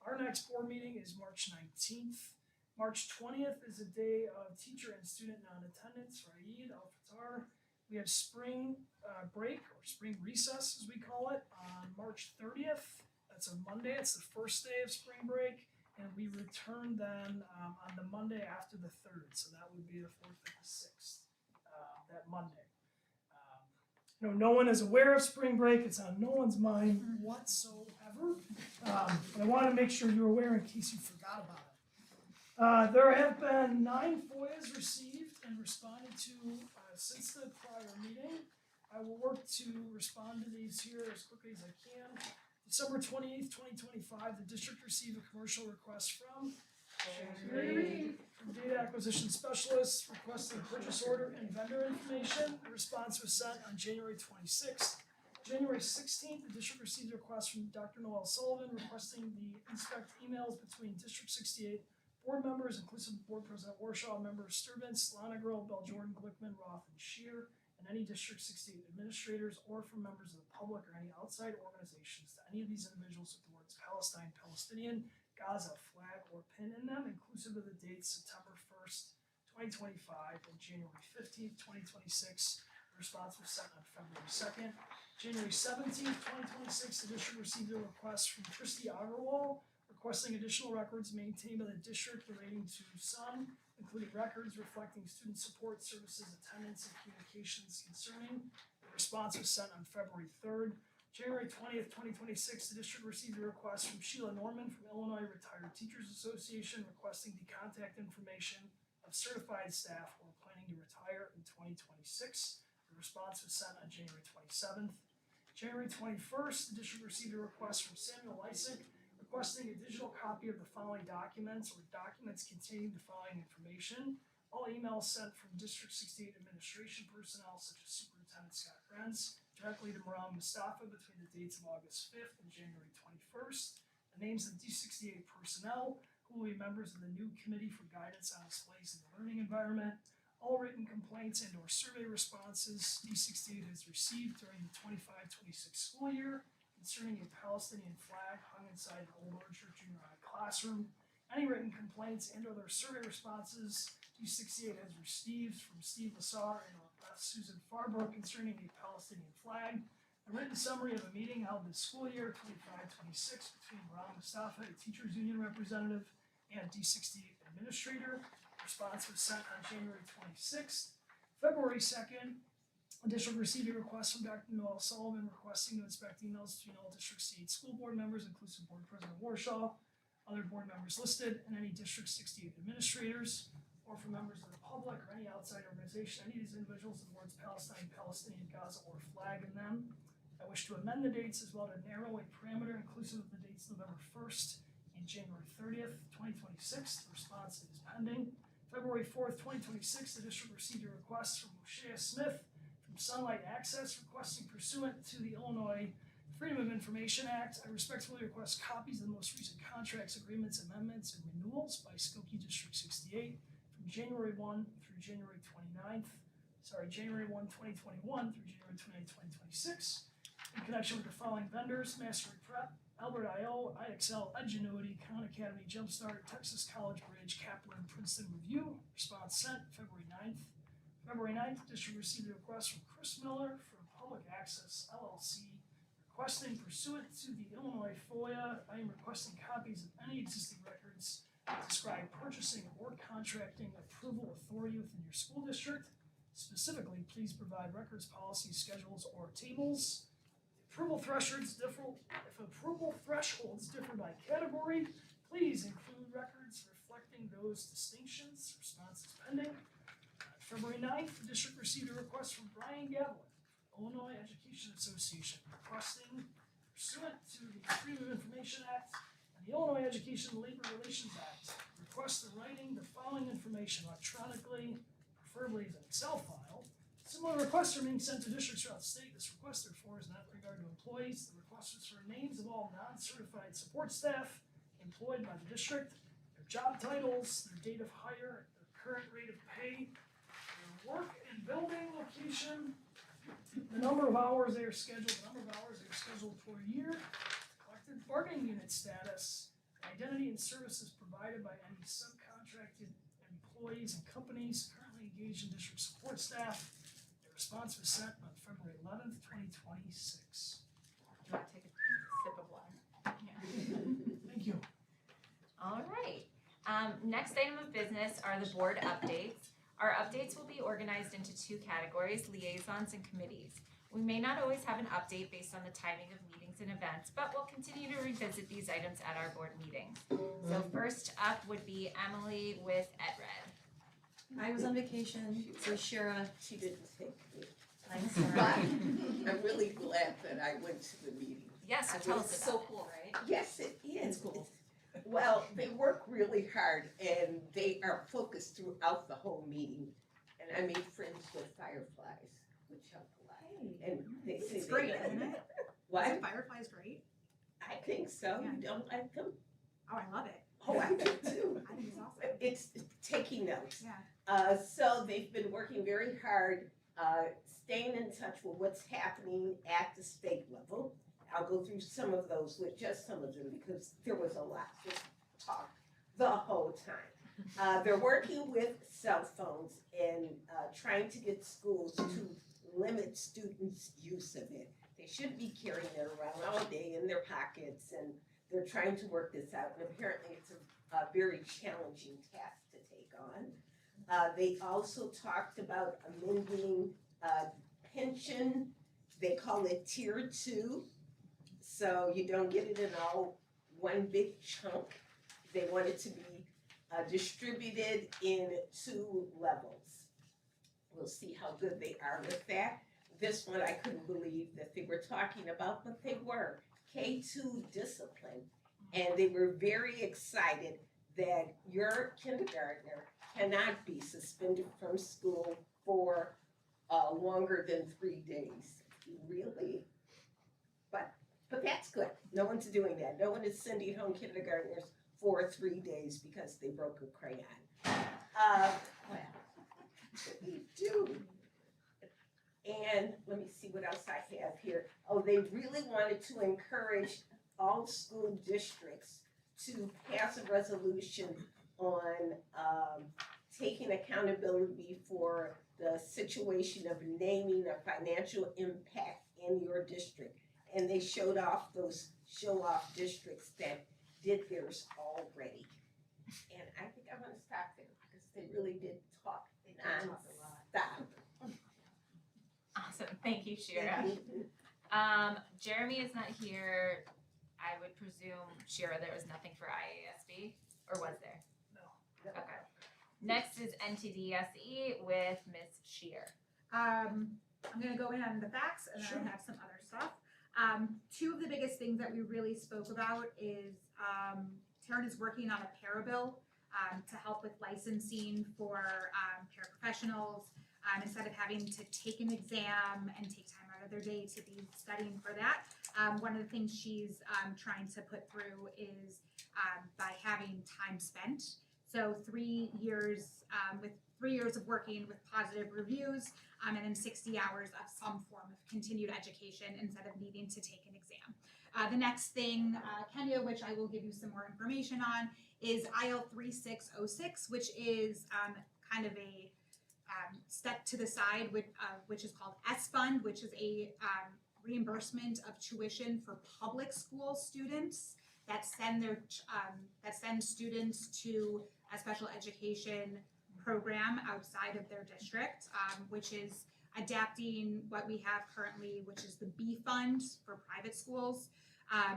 Our next board meeting is March 19th. March 20th is a day of teacher and student non-attendance, or Eid al-Fitr. We have spring break, or spring recess as we call it, on March 30th. That's a Monday, it's the first day of spring break. And we return then on the Monday after the 3rd, so that would be the 4th and the 6th, that Monday. No one is aware of spring break, it's on no one's mind whatsoever. But I want to make sure you're aware in case you forgot about it. There have been 9 FOIAs received and responded to since the prior meeting. I will work to respond to these here as quickly as I can. December 28th, 2025, the district received a commercial request from Data Acquisition Specialist requesting purchase order and vendor information. The response was sent on January 26th. January 16th, the district received a request from Dr. Noel Sullivan requesting the inspect emails between District 68 board members, inclusive of Board President Warshaw, members Sturbins, Lonegro, Bell-Jordan, Glickman, Roth, and Shear, and any District 68 administrators, or from members of the public or any outside organizations to any of these individuals with the words Palestine, Palestinian, Gaza, flag, or pin in them, inclusive of the dates September 1st, 2025 and January 15th, 2026. The response was sent on February 2nd. January 17th, 2026, the district received a request from Christy Agarwal requesting additional records maintained by the district relating to SUN, including records reflecting student support services, attendance, and communications concerning. The response was sent on February 3rd. January 20th, 2026, the district received a request from Sheila Norman from Illinois Retired Teachers Association requesting the contact information of certified staff who are planning to retire in 2026. The response was sent on January 27th. January 21st, the district received a request from Samuel Lysick requesting a digital copy of the following documents or documents containing the following information. All emails sent from District 68 administration personnel such as Superintendent Scott Krenz directly to Maram Mustafa between the dates of August 5th and January 21st. The names of D68 personnel who will be members of the new Committee for Guidance on Displays in the Learning Environment. All written complaints and or survey responses D68 has received during the 25-26 school year concerning a Palestinian flag hung inside the Old Orchard Junior High classroom. Any written complaints and other survey responses D68 has received from Steve Lassar and Susan Farbrook concerning a Palestinian flag. A written summary of a meeting held this school year 25-26 between Maram Mustafa, a teachers union representative, and D68 administrator. Response was sent on January 26th. February 2nd, the district received a request from Dr. Noel Sullivan requesting to inspect emails between all District 68 school board members, inclusive Board President Warshaw, other board members listed, and any District 68 administrators, or from members of the public or any outside organization, any of these individuals with the words Palestine, Palestinian, Gaza, or flag in them. I wish to amend the dates as well to narrow a parameter inclusive of the dates November 1st and January 30th, 2026. The response is pending. February 4th, 2026, the district received a request from Moshe Smith from Sunlight Access requesting pursuant to the Illinois Freedom of Information Act, I respectfully request copies of the most recent contracts, agreements, amendments, and renewals by Skokie District 68 from January 1 through January 29th, January 1, 2021 through January 29, 2026, in connection with the following vendors: Mastery Prep, Albert I.O., IXL, Edgenuity, Khan Academy, Jumpstart, Texas College Bridge, Kaplan, Princeton Review. Response sent February 9th. February 9th, district received a request from Chris Miller from Public Access LLC requesting pursuant to the Illinois FOIA, I am requesting copies of any existing records that describe purchasing or contracting approval authority within your school district. Specifically, please provide records, policies, schedules, or tables. Approval thresholds differ. If approval thresholds differ by category, please include records reflecting those distinctions. Response is pending. February 9th, the district received a request from Brian Gavlin, Illinois Education Association, requesting pursuant to the Freedom of Information Act and the Illinois Education and Labor Relations Act, request the writing the following information electronically, preferably as an Excel file. Similar requests are being sent to districts throughout the state. This request, therefore, is not in regard to employees. The request is for names of all non-certified support staff employed by the district, their job titles, their date of hire, their current rate of pay, their work and building location, the number of hours they are scheduled, for a year, collective bargaining unit status, identity and services provided by any subcontracted employees and companies currently engaged in district support staff. The response was sent on February 11th, 2026. Do you want to take a sip of water? Thank you. All right. Next item of business are the board updates. Our updates will be organized into two categories: liaisons and committees. We may not always have an update based on the timing of meetings and events, but we'll continue to revisit these items at our board meetings. So first up would be Emily with EdRed. I was on vacation, so Shara, She didn't take me. I'm But sorry. I'm really glad that I went to the meeting. Yes, so I tell was us So about it. cool, right? Yes, it is. It's cool. Well, they work really hard and they are focused throughout the whole meeting. And I made friends with fireflies, which helped a lot. And they say It's they great, don't- isn't it? What? Isn't Firefly's great? I think so. Yeah. You don't like them? Oh, I love it. Oh, I do too. I think it's awesome. It's taking notes. Yeah. So they've been working very hard, staying in touch with what's happening at the state level. I'll go through some of those with just some of them because there was a lot to talk the whole time. They're working with cell phones and trying to get schools to limit students' use of it. They shouldn't be carrying it around all day in their pockets, and they're trying to work this out. And apparently it's a very challenging task to take on. They also talked about amending pension. They call it Tier 2. So you don't get it in all one big chunk. They want it to be distributed in 2 levels. We'll see how good they are with that. This one I couldn't believe that they were talking about, but they were. K2 discipline. And they were very excited that your kindergartner cannot be suspended from school for longer than 3 days. Really? But that's good. No one's doing that. No one is sending home kindergartners for 3 days because they broke a crayon. They do. And let me see what else I have here. Oh, they really wanted to encourage all school districts to pass a resolution on taking accountability for the situation of naming a financial impact in your district. And they showed off those show-off districts that did theirs already. And I think I'm gonna stop there because they really did talk non-stop. Awesome. Thank you, Shira. Jeremy is not here. I would presume, Shira, there was nothing for IASB, or was there? No. Okay. Next is NTDSE with Ms. Shear. I'm gonna go in on the facts and then I have some other stuff. Two of the biggest things that we really spoke about is Taryn is working on a para bill to help with licensing for paraprofessionals. instead of having to take an exam and take time out of their day to be studying for that. One of the things she's trying to put through is by having time spent. So 3 years with 3 years of working with positive reviews, and then 60 hours of some form of continued education instead of needing to take an exam. The next thing, Kenya, which I will give you some more information on, is IL 3606, which is kind of a step to the side, which is called S-Fund, which is a reimbursement of tuition for public school students that send students to a special education program outside of their district, which is adapting what we have currently, which is the B Fund for private schools.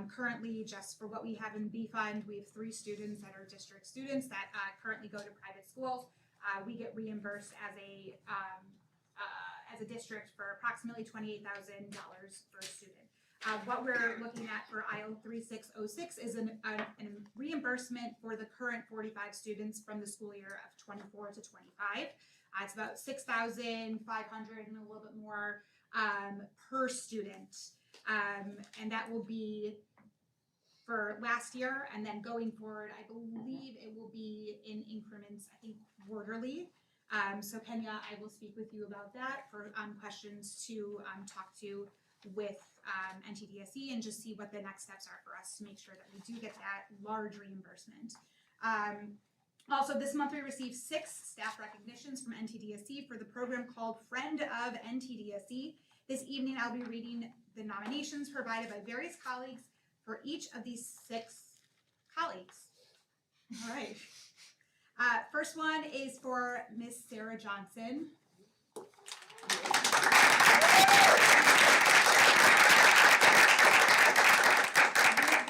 Currently, just for what we have in B Fund, we have 3 students that are district students that currently go to private schools. We get reimbursed as a district for approximately $28,000 per student. What we're looking at for IL 3606 is a reimbursement for the current 45 students from the school year of 24 to 25. It's about $6,500 and a little bit more per student. And that will be for last year, and then going forward, I believe it will be in increments, I think quarterly. So Kenya, I will speak with you about that for questions to talk to with NTDSE and just see what the next steps are for us to make sure that we do get that large reimbursement. Also, this month we received 6 staff recognitions from NTDSE for the program called Friend of NTDSE. This evening I'll be reading the nominations provided by various colleagues for each of these 6 colleagues. All right. First one is for Miss Sarah Johnson.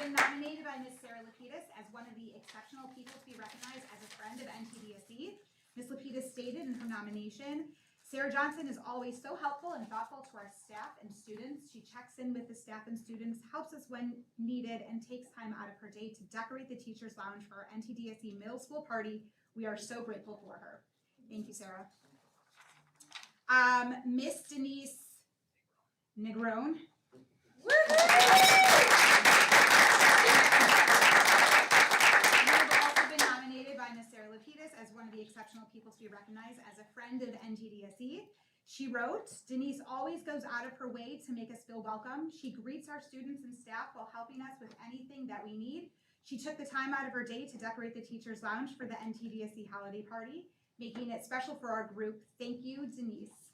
Nominated by Ms. Sarah Lapidus as one of the exceptional people to be recognized as a friend of NTDSE. Ms. Lapidus stated in her nomination, Sarah Johnson is always so helpful and thoughtful to our staff and students. She checks in with the staff and students, helps us when needed, and takes time out of her day to decorate the Teacher's Lounge for our NTDSE middle school party. We are so grateful for her. Thank you, Sarah. Miss Denise Negron. By Ms. Sarah Lapidus as one of the exceptional people to be recognized as a friend of NTDSE. She wrote, Denise always goes out of her way to make us feel welcome. She greets our students and staff while helping us with anything that we need. She took the time out of her day to decorate the Teacher's Lounge for the NTDSE holiday party, making it special for our group. Thank you, Denise.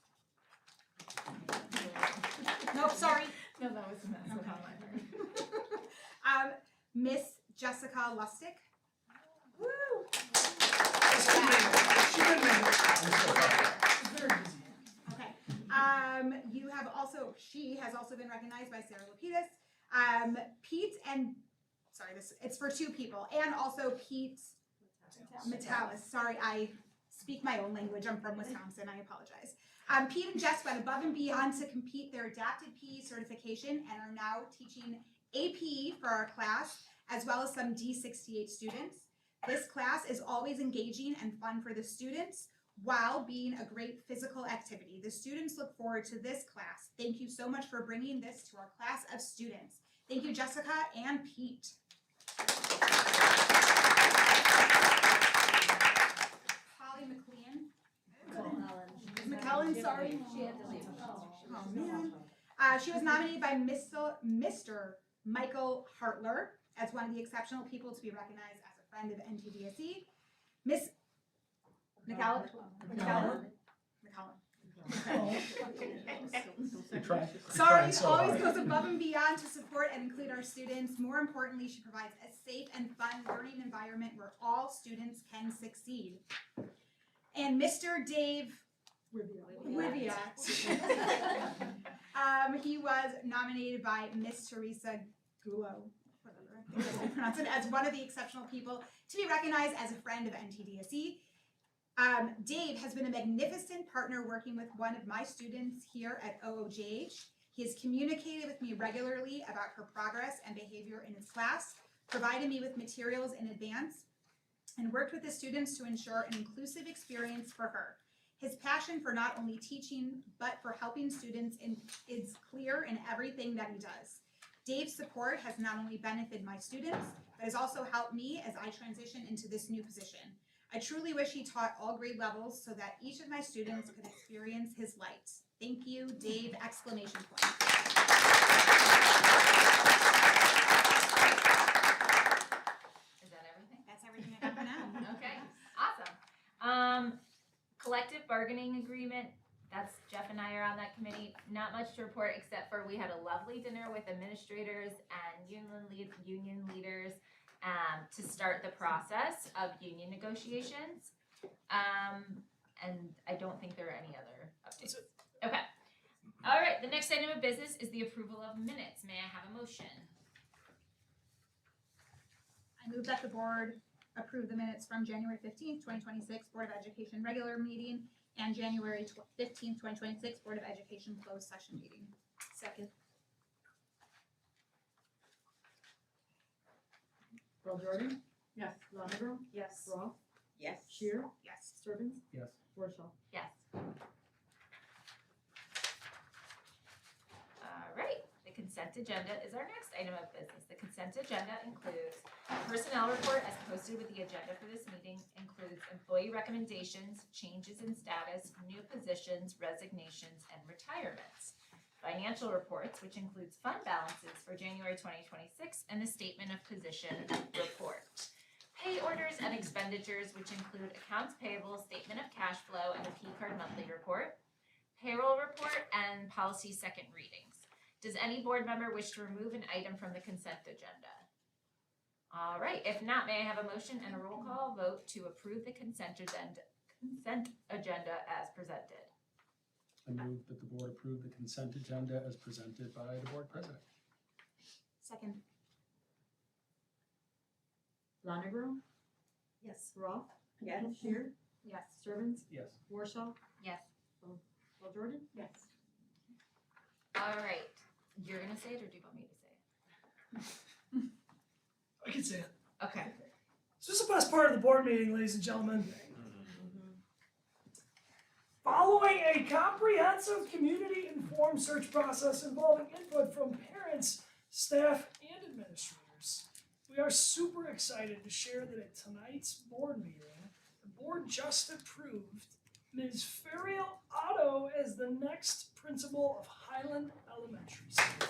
Nope, sorry. No, that was no Miss Jessica Lustig. Woo! Okay. She has also been recognized by Sarah Lapidus. Pete and it's for 2 people, and also Pete Metalis. Sorry, I speak my own language. I'm from Wisconsin. I apologize. Pete and Jess went above and beyond to complete their adapted PE certification and are now teaching AP for our class, as well as some D68 students. This class is always engaging and fun for the students while being a great physical activity. The students look forward to this class. Thank you so much for bringing this to our class of students. Thank you, Jessica and Pete. Holly McLean. McClellan, sorry. She had to leave. Oh, man. She was nominated by Mr. Michael Hartler as one of the exceptional people to be recognized as a friend of NTDSE. Miss McCallum. Sorry, always goes above and beyond to support and include our students. More importantly, she provides a safe and fun learning environment where all students can succeed. And Mr. Dave Rivia. He was nominated by Miss Teresa Gulo, as one of the exceptional people to be recognized as a friend of NTDSE. Dave has been a magnificent partner working with one of my students here at OOJH. He has communicated with me regularly about her progress and behavior in his class, provided me with materials in advance, and worked with the students to ensure an inclusive experience for her. His passion for not only teaching, but for helping students is clear in everything that he does. Dave's support has not only benefited my students, but has also helped me as I transition into this new position. I truly wish he taught all grade levels so that each of my students could experience his light. Thank you, Dave! Exclamation point. Is that everything? That's everything I have for now. Okay, awesome. Collective bargaining agreement, that's Jeff and I are on that committee. Not much to report except for we had a lovely dinner with administrators and union leaders to start the process of union negotiations. And I don't think there are any other updates. Okay. All right, the next item of business is the approval of minutes. May I have a motion? I move that the board approve the minutes from January 15th, 2026 Board of Education regular meeting and January 15th, 2026 Board of Education closed session meeting. Second. Earl Jordan, Yes. Lonegro, Yes. Roth, Yes. Shear, Yes. Sturbins, Yes. Worshall. Yes. All right, the consent agenda is our next item of business. The consent agenda includes a personnel report as posted with the agenda for this meeting, includes employee recommendations, changes in status, new positions, resignations, and retirements. Financial reports, which includes fund balances for January 2026, and the statement of position report. Pay orders and expenditures, which include accounts payable, statement of cash flow, and the P-card monthly report. Payroll report and policy second readings. Does any board member wish to remove an item from the consent agenda? All right, if not, may I have a motion and a roll call vote to approve the consent agenda as presented? I move that the board approve the consent agenda as presented by the board president. Second. Lonegro, Yes. Roth, Yes. Shear, Yes. Sturbins, Yes. Worshall, Yes. Earl Jordan. Yes. All right, you're gonna say it or do you want me to say it? I can say it. Okay. So this is the best part of the board meeting, ladies and gentlemen. Following a comprehensive community-informed search process involving input from parents, staff, and administrators, we are super excited to share that at tonight's board meeting, the board just approved Ms. Ferial Otto as the next principal of Highland Elementary School.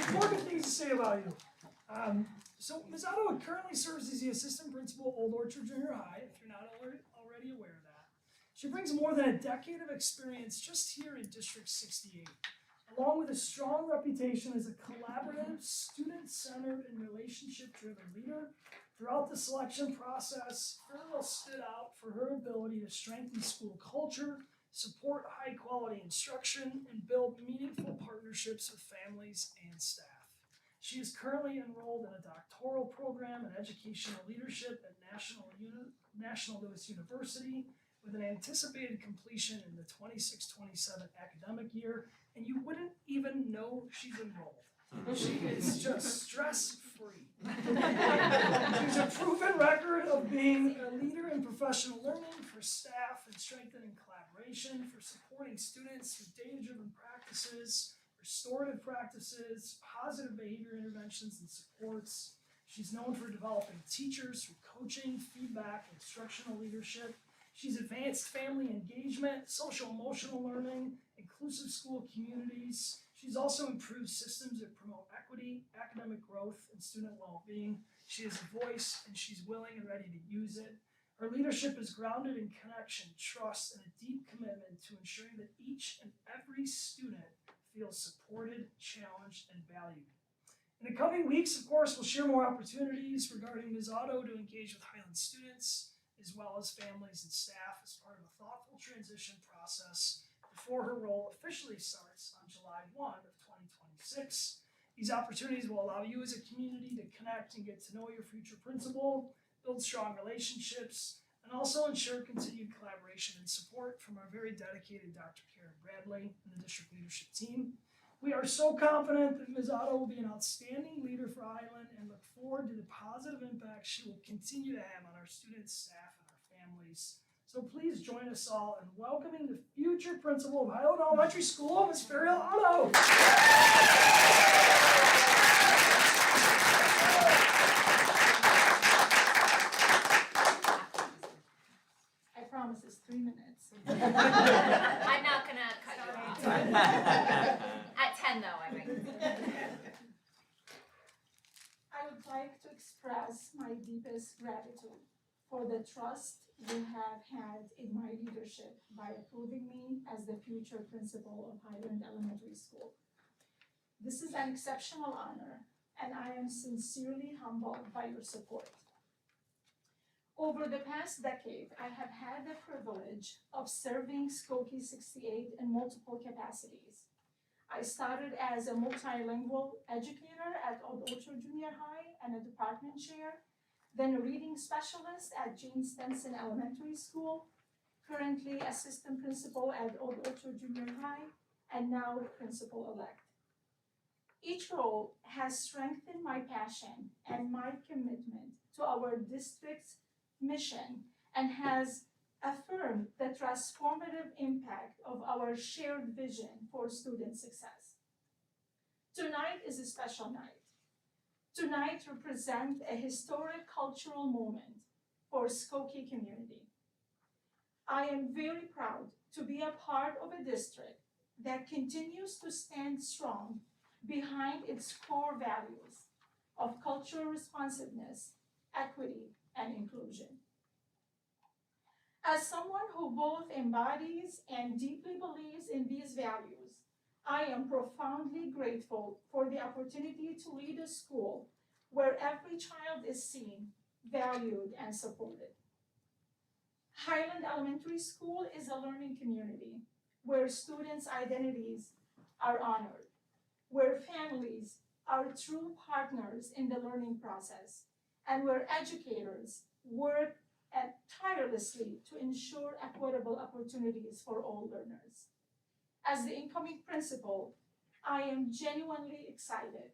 Important things to say about you. So Ms. Otto currently serves as the assistant principal at Old Orchard Junior High, if you're not already aware of that. She brings more than a decade of experience just here in District 68, along with a strong reputation as a collaborative, student-centered, and relationship-driven leader. Throughout the selection process, Ferial stood out for her ability to strengthen school culture, support high-quality instruction, and build meaningful partnerships with families and staff. She is currently enrolled in a doctoral program in educational leadership at National Louis University with an anticipated completion in the 26-27 academic year, and you wouldn't even know she's enrolled. She is just stress-free. She's a proven record of being a leader in professional learning for staff and strengthening collaboration, for supporting students with data-driven practices, restorative practices, positive behavior interventions, and supports. She's known for developing teachers through coaching, feedback, and instructional leadership. She's advanced family engagement, social emotional learning, inclusive school communities. She's also improved systems that promote equity, academic growth, and student well-being. She has a voice, and she's willing and ready to use it. Her leadership is grounded in connection, trust, and a deep commitment to ensuring that each and every student feels supported, challenged, and valued. In the coming weeks, of course, we'll share more opportunities regarding Ms. Otto to engage with Highland students, as well as families and staff as part of a thoughtful transition process before her role officially starts on July 1 of 2026. These opportunities will allow you as a community to connect and get to know your future principal, build strong relationships, and also ensure continued collaboration and support from our very dedicated Dr. Karen Bradley and the district leadership team. We are so confident that Ms. Otto will be an outstanding leader for Highland and look forward to the positive impact she will continue to have on our students, staff, and our families. So please join us all in welcoming the future principal of Highland Elementary School, Ms. Farrell Otto. I promise it's 3 minutes. I'm not gonna cut you off. At 10 though, I might. I would like to express my deepest gratitude for the trust you have had in my leadership by approving me as the future principal of Highland Elementary School. This is an exceptional honor, and I am sincerely humbled by your support. Over the past decade, I have had the privilege of serving Skokie 68 in multiple capacities. I started as a multilingual educator at Old Orchard Junior High and a department chair, then a reading specialist at Gene Stenson Elementary School, currently assistant principal at Old Orchard Junior High, and now principal-elect. Each role has strengthened my passion and my commitment to our district's mission and has affirmed the transformative impact of our shared vision for student success. Tonight is a special night. Tonight represents a historic cultural moment for Skokie community. I am very proud to be a part of a district that continues to stand strong behind its core values of cultural responsiveness, equity, and inclusion. As someone who both embodies and deeply believes in these values, I am profoundly grateful for the opportunity to lead a school where every child is seen, valued, and supported. Highland Elementary School is a learning community where students' identities are honored, where families are true partners in the learning process, and where educators work tirelessly to ensure equitable opportunities for all learners. As the incoming principal, I am genuinely excited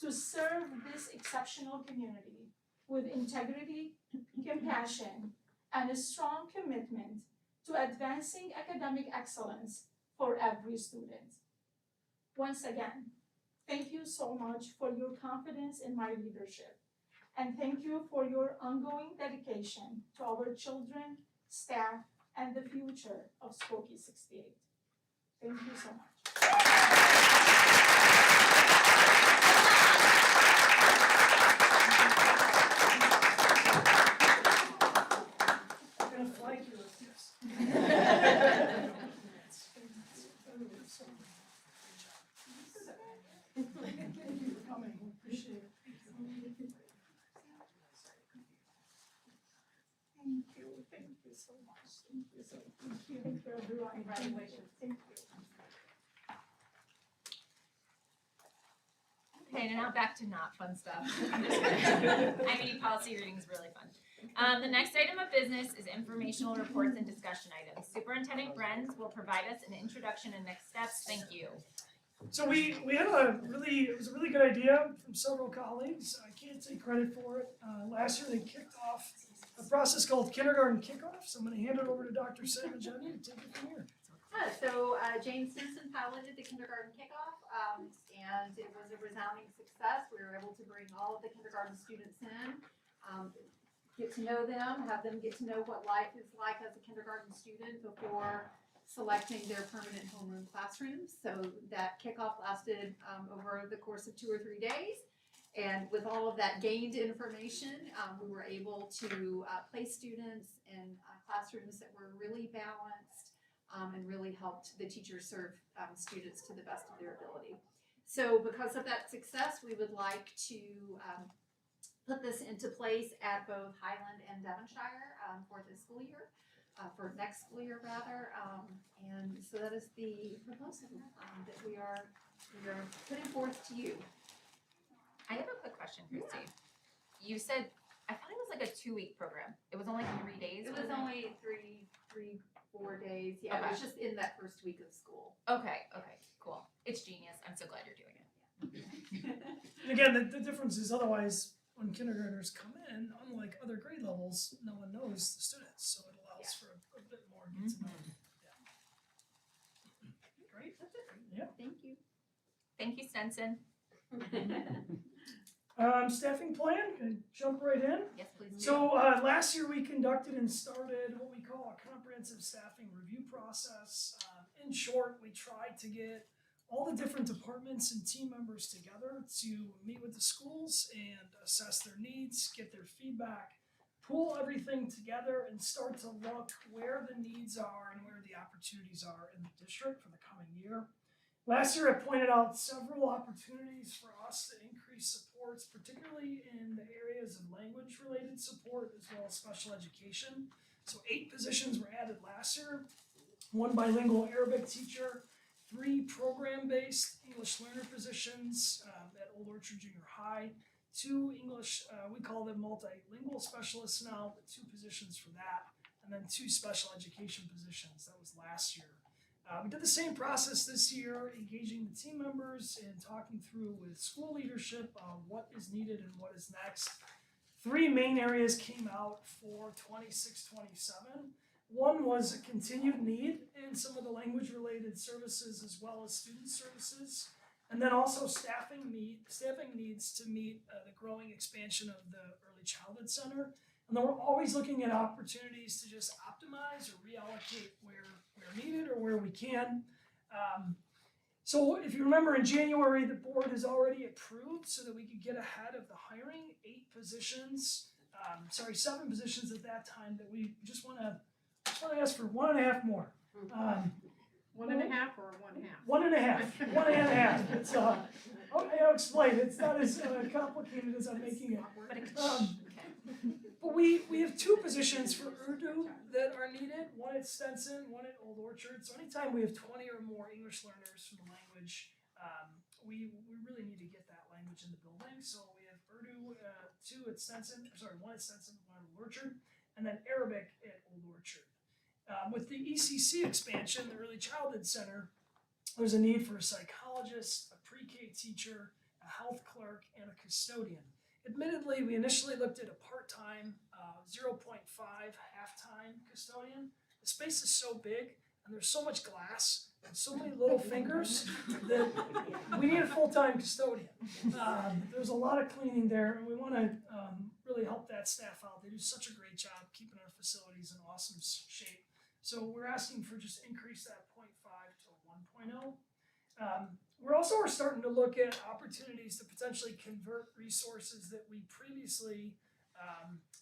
to serve this exceptional community with integrity, compassion, and a strong commitment to advancing academic excellence for every student. Once again, thank you so much for your confidence in my leadership, and thank you for your ongoing dedication to our children, staff, and the future of Skokie 68. Thank you so much. I'm gonna flank you with this. Thank you for coming, we appreciate it. Thank you so much. Thank you so much. Thank you for everyone. Congratulations. Thank you. Okay, and now back to not fun stuff. I'm just kidding. IME policy reading is really fun. The next item of business is informational reports and discussion items. Superintendent Brenz will provide us an introduction and next steps. Thank you. So we had it was a really good idea from several colleagues. I can't take credit for it. Last year they kicked off a process called kindergarten kickoff. So I'm gonna hand it over to Dr. Samajani to take it from here. So Jane Simpson piloted the kindergarten kickoff, and it was a resounding success. We were able to bring all of the kindergarten students in, get to know them, have them get to know what life is like as a kindergarten student before selecting their permanent homeroom classrooms. So that kickoff lasted over the course of 2 or 3 days. And with all of that gained information, we were able to place students in classrooms that were really balanced and really helped the teachers serve students to the best of their ability. So because of that success, we would like to put this into place at both Highland and Devonshire for this school year, for next school year rather. And so that is the proposal that we are putting forth to you. I have a quick question, Christy. You said, I thought it was like a 2-week program. It was only 3 days? It was only three 4 days. Yeah, it Okay. was just in that first week of school. Okay, cool. It's genius. I'm so glad you're doing it. And again, the difference is otherwise when kindergartners come in, unlike other grade levels, no one knows the students, so it allows for a bit more get to know. Yeah. Great. Yeah. Thank you. Thank you, Stenson. Staffing plan, can I jump right in? Yes, please do. So last year we conducted and started what we call a comprehensive staffing review process. In short, we tried to get all the different departments and team members together to meet with the schools and assess their needs, get their feedback, pull everything together and start to look where the needs are and where the opportunities are in the district for the coming year. Last year I pointed out several opportunities for us to increase supports, particularly in the areas of language related support as well as special education. So 8 positions were added last year, 1 bilingual Arabic teacher, 3 program-based English learner positions at Old Orchard Junior High, 2 English, we call them multilingual specialists now, but 2 positions for that, and then 2 special education positions. That was last year. We did the same process this year, engaging the team members and talking through with school leadership what is needed and what is next. 3 main areas came out for 26-27. One was a continued need in some of the language-related services as well as student services, and then also staffing needs to meet the growing expansion of the Early Childhood Center. And then we're always looking at opportunities to just optimize or reallocate where needed or where we can. So if you remember in January, the board has already approved so that we could get ahead of the hiring 7 positions at that time that we just want to ask for 1.5 more. 1.5 or 1/2? 1.5. 1.5. It's I'll explain. It's not as complicated as I'm making it. But we have 2 positions for Urdu that are needed. One at Stenson, one at Old Orchard. So anytime we have 20 or more English learners from the language, we really need to get that language in the building. So we have Urdu 2 at Stenson. Sorry, 1 at Stenson, 1 at Old Orchard, and then Arabic at Old Orchard. With the ECC expansion, the Early Childhood Center, there's a need for a psychologist, a pre-K teacher, a health clerk, and a custodian. Admittedly, we initially looked at a part-time, 0.5 half-time custodian. The space is so big, and there's so much glass, and so many little fingers, that we need a full-time custodian. There's a lot of cleaning there, and we want to really help that staff out. They do such a great job keeping our facilities in awesome shape. So we're asking for just increase that 0.5 to 1.0. We're starting to look at opportunities to potentially convert resources that we previously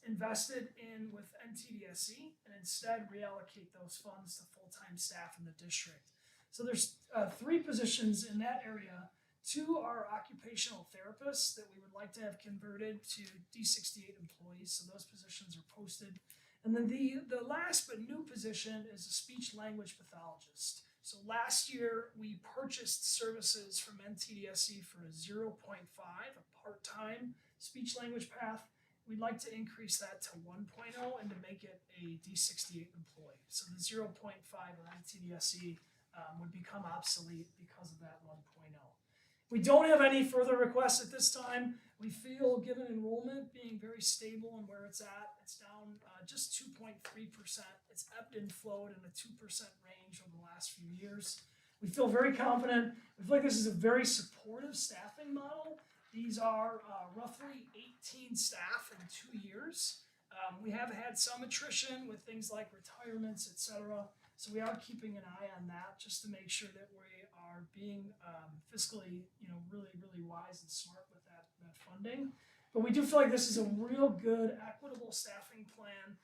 invested in with NTDSE and instead reallocate those funds to full-time staff in the district. So there's 3 positions in that area. 2 are occupational therapists that we would like to have converted to D68 employees, so those positions are posted. And then the last but new position is a speech language pathologist. So last year we purchased services from NTDSE for a 0.5, a part-time speech language path. We'd like to increase that to 1.0 and to make it a D68 employee. So the 0.5 of NTDSE would become obsolete because of that 1.0. We don't have any further requests at this time. We feel, given enrollment being very stable and where it's at, it's down just 2.3%. It's ebbed and flowed in a 2% range over the last few years. We feel very confident. We feel like this is a very supportive staffing model. These are roughly 18 staff in 2 years. We have had some attrition with things like retirements, etc. So we are keeping an eye on that just to make sure that we are being fiscally, really, really wise and smart with that funding. But we do feel like this is a real good, equitable staffing plan.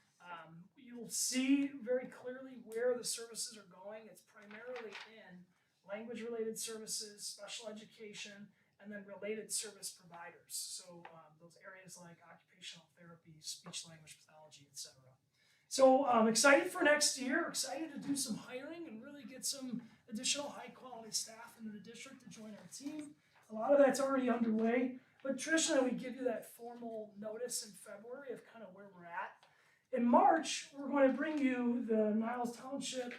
You'll see very clearly where the services are going. It's primarily in language-related services, special education, and then related service providers. So those areas like occupational therapy, speech language pathology, etc. So I'm excited for next year, excited to do some hiring and really get some additional high quality staff into the district to join our team. A lot of that's already underway, but traditionally we give you that formal notice in February of kind of where we're at. In March, we're going to bring you the Niles Township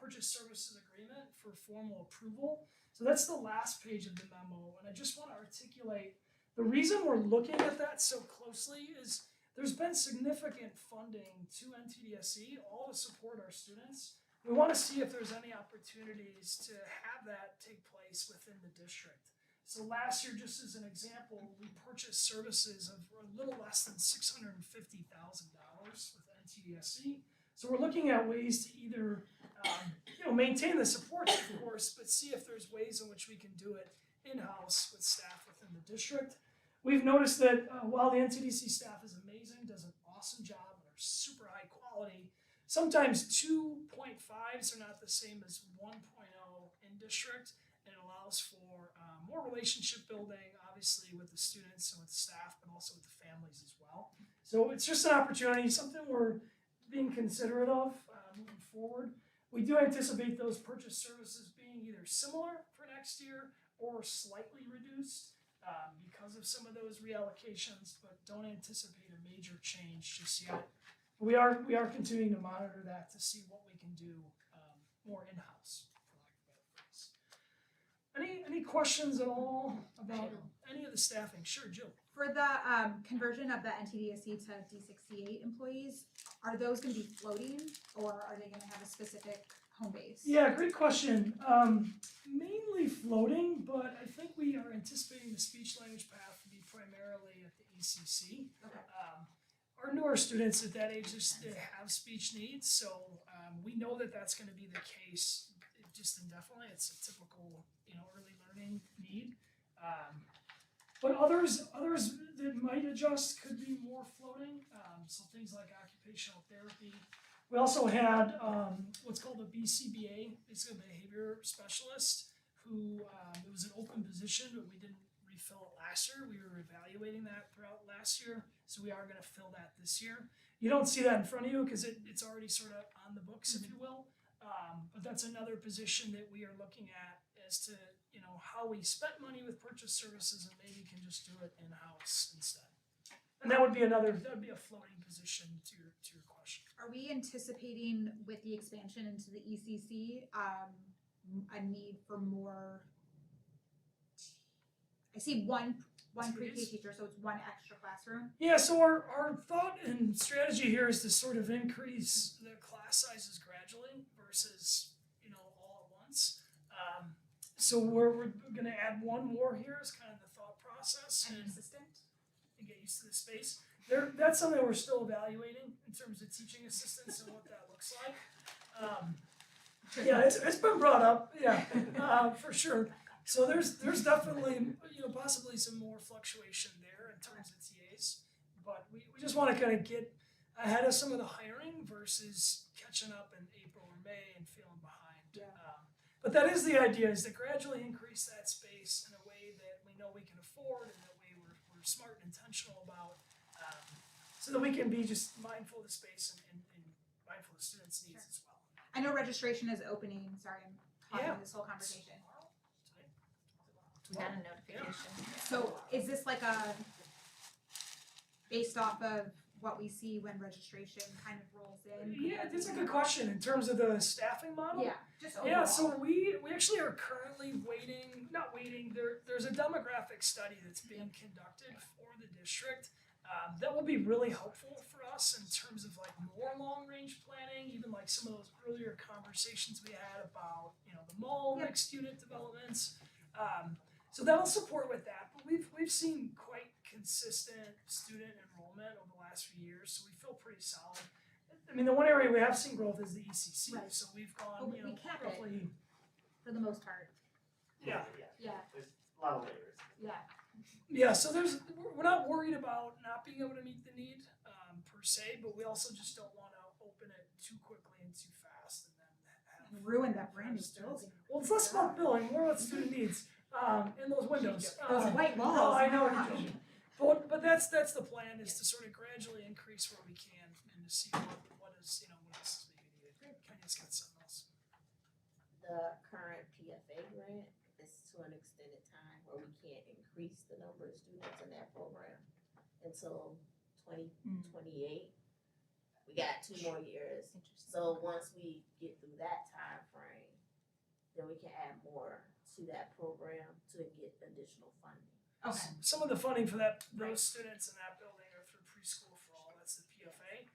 Purchase Services Agreement for formal approval. So that's the last page of the memo, and I just want to articulate the reason we're looking at that so closely is there's been significant funding to NTDSE, all to support our students. We want to see if there's any opportunities to have that take place within the district. So last year, just as an example, we purchased services of a little less than $650,000 with NTDSE. So we're looking at ways to either maintain the support, of course, but see if there's ways in which we can do it in-house with staff within the district. We've noticed that while the NTDC staff is amazing, does an awesome job, and are super high quality, sometimes 2.5s are not the same as 1.0 in district, and it allows for more relationship building, obviously with the students and with the staff, but also with the families as well. So it's just an opportunity, something we're being considerate of moving forward. We do anticipate those purchase services being either similar for next year or slightly reduced because of some of those reallocations, but don't anticipate a major change just yet. We are continuing to monitor that to see what we can do more in-house, for lack of a better phrase. Any questions at all about any of the staffing? Sure, Jill. For the conversion of the NTDSE to D68 employees, are those going to be floating, or are they going to have a specific home base? Yeah, great question. Mainly floating, but I think we are anticipating the speech language path to be primarily at the ECC. Okay. Our newer students at that age, they have speech needs, so we know that that's going to be the case just indefinitely. It's a typical, early learning need. But others that might adjust could be more floating. So things like occupational therapy. We also had what's called a BCBA, basically a behavior specialist, who it was an open position, but we didn't refill it last year. We were evaluating that throughout last year, so we are going to fill that this year. You don't see that in front of you because it's already sort of on the books, if you will. But that's another position that we are looking at as to how we spent money with purchase services, and maybe can just do it in-house instead. And that would be a floating position to your question. Are we anticipating with the expansion into the ECC a need for more? I see one pre-K teacher, so it's one extra classroom. Yeah, so our thought and strategy here is to sort of increase the class sizes gradually versus all at once. So we're going to add one more here as kind of the thought process. An assistant? And get used to the space. That's something we're still evaluating in terms of teaching assistants and what that looks like. Yeah, it's been brought up, for sure. So there's definitely possibly some more fluctuation there in terms of TAs, but we just want to kind of get ahead of some of the hiring versus catching up in April or May and feeling behind. But that is the idea, is to gradually increase that space in a way that we know we can afford and that way we're smart and intentional about, so that we can be just mindful of the space and mindful of the students' needs as well. I know registration is opening. Sorry, I'm talking this whole conversation. We got a notification. So is this like based off of what we see when registration kind of rolls in? Yeah, that's a good question in terms of the staffing model. Yeah, just overall. Yeah, so we actually are currently not waiting, there's a demographic study that's being conducted for the district that will be really helpful for us in terms of like more long-range planning, even like some of those earlier conversations we had about the mall mixed unit developments. So that'll support with that, but we've seen quite consistent student enrollment over the last few years, so we feel pretty solid. I mean, the one area we have seen growth is the ECC, Right. So we've gone, But we kept it. roughly. For the most part. Yeah. Yeah. There's a lot of layers. Yeah. Yeah, so we're not worried about not being able to meet the need per se, but we also just don't want to open it too quickly and too fast and then have Ruin that brand new students. building. Well, it's less about billing, more about student needs in those windows. Those white walls. No, I know. But that's the plan, is to sort of gradually increase where we can and to see what else is maybe needed. Kenya's got something else. The current PFA grant is to an extended time where we can't increase the number of students in that program until 2028. We got 2 more years. So once we get through that time frame, then we can add more to that program to get additional funding. Okay. Some of the funding for those students in that building are through Preschool for All, that's the PFA.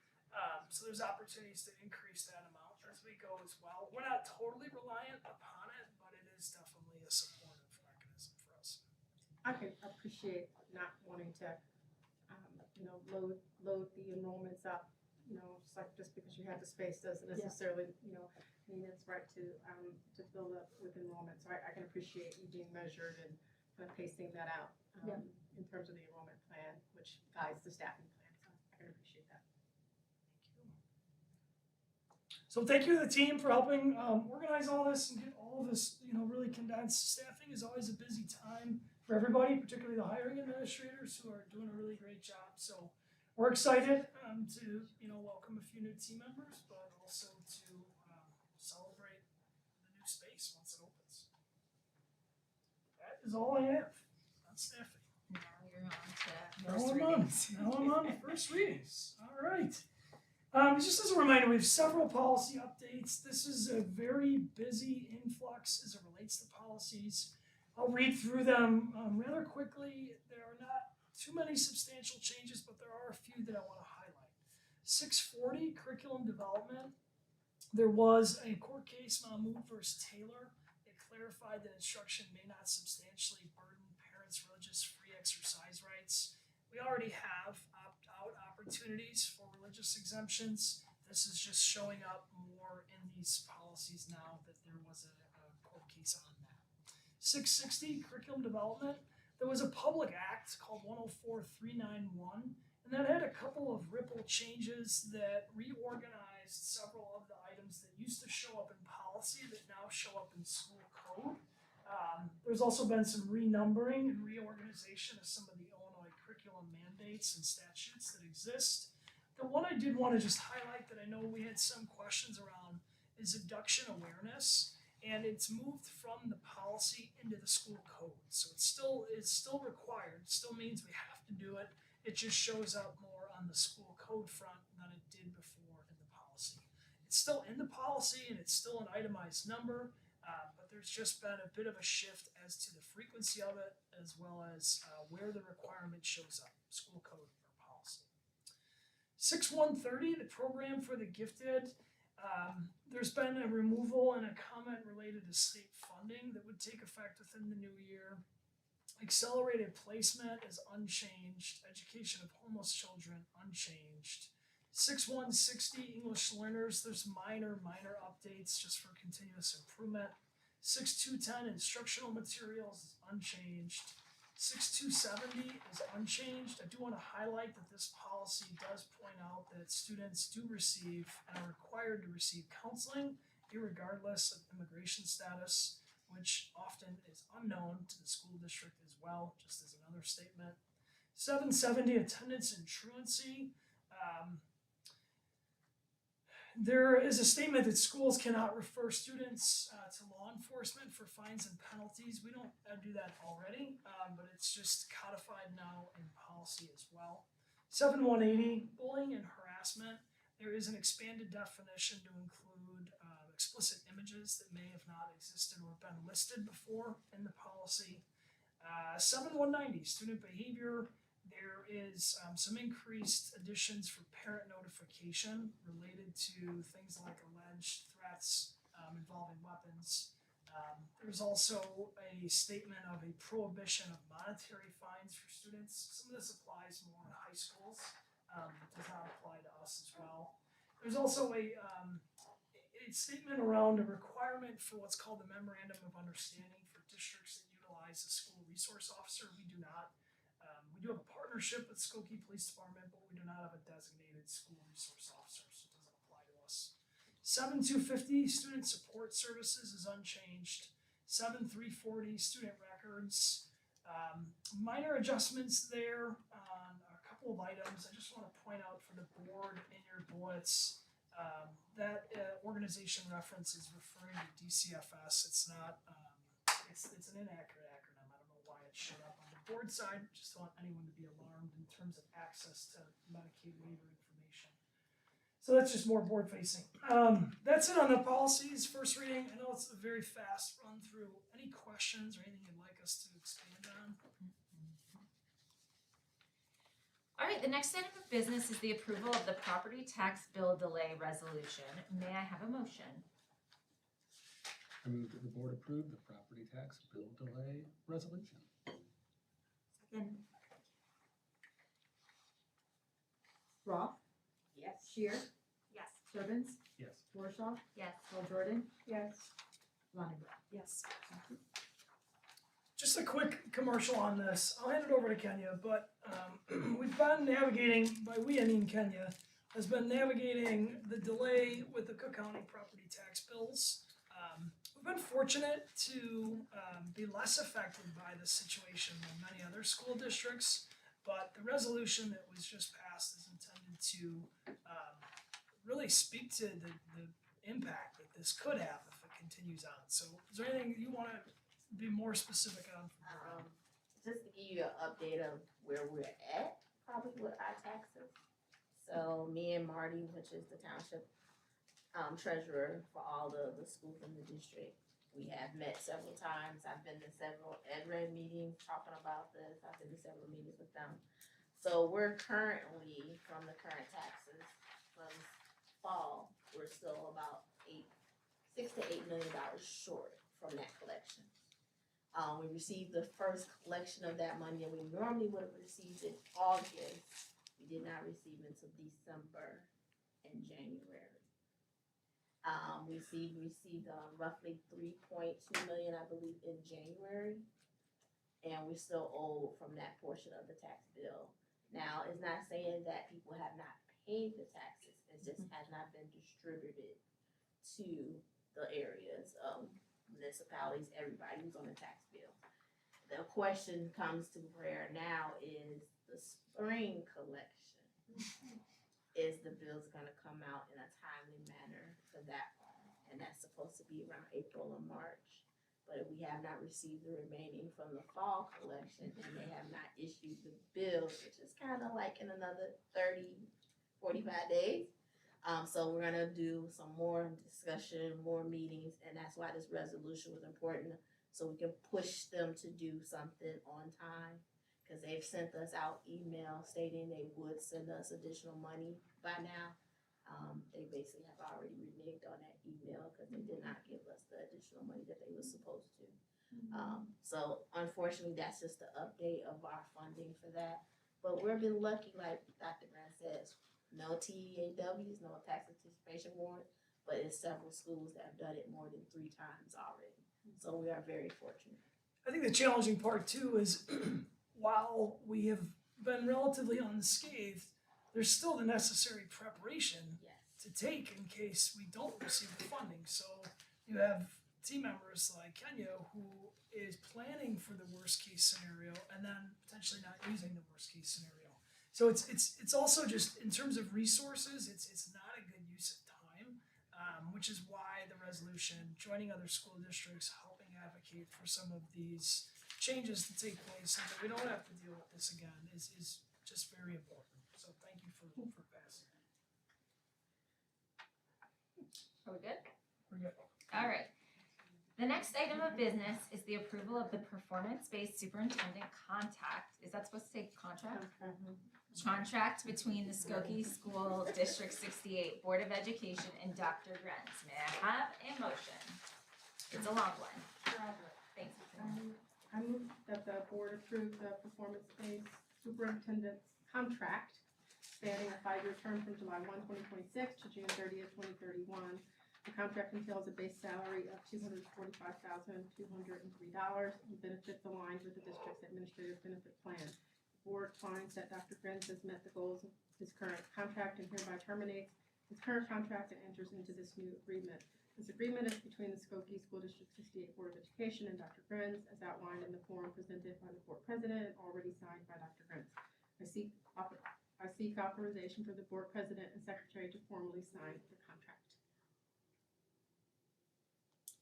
So there's opportunities to increase that amount as we go as well. We're not totally reliant upon it, but it is definitely a supportive mechanism for us. I can appreciate not wanting to, load the enrollments up. It's like just because you have the space doesn't necessarily, mean it's right to build up with enrollment. So I can appreciate you being measured and kind of pacing that out in terms of the enrollment plan, which guides the staffing plan. So I can appreciate that. So thank you to the team for helping organize all this and get all of this, really condensed. Staffing is always a busy time for everybody, particularly the hiring administrators who are doing a really great job. So we're excited to, welcome a few new team members, but also to celebrate the new space once it opens. That is all I have on staffing. Now you're on to first readings. Now I'm on the first readings. All right. Just as a reminder, we have several policy updates. This is a very busy influx as it relates to policies. I'll read through them rather quickly. There are not too many substantial changes, but there are a few that I want to highlight. 640, curriculum development. There was a court case, Mahmoud versus Taylor, that clarified that instruction may not substantially burden parents' religious free exercise rights. We already have opt-out opportunities for religious exemptions. This is just showing up more in these policies now that there was a court case on that. 660, curriculum development. There was a public act called 104391, and that had a couple of ripple changes that reorganized several of the items that used to show up in policy that now show up in school code. There's also been some renumbering and reorganization of some of the Illinois curriculum mandates and statutes that exist. The one I did want to just highlight that I know we had some questions around is abduction awareness, and it's moved from the policy into the school code. So it's still required. It still means we have to do it. It just shows up more on the school code front than it did before in the policy. It's still in the policy and it's still an itemized number, but there's just been a bit of a shift as to the frequency of it, as well as where the requirement shows up, school code or policy. 6130, the program for the gifted. There's been a removal and a comment related to state funding that would take effect within the new year. Accelerated placement is unchanged. Education of homeless children, unchanged. 6160, English learners, there's minor updates just for continuous improvement. 6210, instructional materials is unchanged. 6270 is unchanged. I do want to highlight that this policy does point out that students do receive and are required to receive counseling irregardless of immigration status, which often is unknown to the school district as well, just as another statement. 770, attendance and truancy. There is a statement that schools cannot refer students to law enforcement for fines and penalties. We don't do that already, but it's just codified now in policy as well. 7180, bullying and harassment. There is an expanded definition to include explicit images that may have not existed or been listed before in the policy. 7190, student behavior. There is some increased additions for parent notification related to things like alleged threats involving weapons. There's also a statement of a prohibition of monetary fines for students. Some of this applies more in high schools, does not apply to us as well. There's also a statement around a requirement for what's called the Memorandum of Understanding for districts that utilize a school resource officer. We do not. We do have a partnership with Skokie Police Department, but we do not have a designated school resource officer, so it doesn't apply to us. 7250, student support services is unchanged. 7340, student records. Minor adjustments there on a couple of items. I just want to point out for the board in your bullets, that organization reference is referring to DCFS. It's not, it's an inaccurate acronym. I don't know why it showed up on the board side. Just don't want anyone to be alarmed in terms of access to Medicaid waiver information. So that's just more board facing. That's it on the policies, first reading. I know it's a very fast run through. Any questions or anything you'd like us to expand on? All right, the next item of business is the approval of the property tax bill delay resolution. May I have a motion? I move that the board approve the property tax bill delay resolution. Second. Roth, Yes. Shear, Yes. Sturbins, Yes. Warshaw, Yes. Paul Jordan, Yes. Lonnie. Yes. Just a quick commercial on this. I'll hand it over to Kenya, but we've been navigating, by we I mean Kenya, has been navigating the delay with the Cook County property tax bills. We've been fortunate to be less affected by this situation than many other school districts, but the resolution that was just passed is intended to really speak to the impact that this could have if it continues on. So is there anything you want to be more specific on? Just to give you an update of where we're at, probably with our taxes. So me and Marty, which is the township treasurer for all the schools in the district, we have met several times. I've been to several EdRed meetings talking about this. I've been to several meetings with them. So we're currently, from the current taxes from fall, we're still about $6 to $8 million short from that collection. We received the first collection of that money, and we normally would have received it August. We did not receive it until December and January. We received roughly $3.2 million, I believe, in January, and we still owe from that portion of the tax bill. Now, it's not saying that people have not paid the taxes; it just has not been distributed to the areas of municipalities, everybody who's on the tax bill. The question comes to where now is the spring collection. Is the bills gonna come out in a timely manner for that one? And that's supposed to be around April or March. But we have not received the remaining from the fall collection, and they have not issued the bills, which is kind of like in another 30, 45 days. So we're gonna do some more discussion, more meetings, and that's why this resolution was important, so we can push them to do something on time. Cause they've sent us out email stating they would send us additional money by now. They basically have already reneged on that email because they did not give us the additional money that they were supposed to. So unfortunately, that's just the update of our funding for that. But we've been lucky, like Dr. Grant says, no TEAWs, no tax anticipation warrant, but it's several schools that have done it more than 3 times already. So we are very fortunate. I think the challenging part too is while we have been relatively unscathed, there's still the necessary preparation to take in case we don't receive the funding. So you have team members like Kenya who is planning for the worst case scenario and then potentially not using the worst case scenario. So it's also just in terms of resources, it's not a good use of time, which is why the resolution, joining other school districts, helping advocate for some of these changes to take place so that we don't have to deal with this again is just very important. So thank you for passing. Are we good? We're good. All right. The next item of business is the approval of the performance-based superintendent contract. Is that supposed to say contract? Contract between the Skokie School District 68 Board of Education and Dr. Grenz. May I have a motion? It's a long one. Thanks. I move that the board approve the performance-based superintendent's contract spanning a 5-year term from July 1, 2026 to June 30th, 2031. The contract entails a base salary of $245,203 and benefits aligned with the district's administrative benefit plan. The board finds that Dr. Grenz has met the goals of his current contract and hereby terminates his current contract and enters into this new agreement. This agreement is between the Skokie School District 68 Board of Education and Dr. Grenz, as outlined in the form presented by the board president and already signed by Dr. Grenz. I seek authorization for the board president and secretary to formally sign the contract.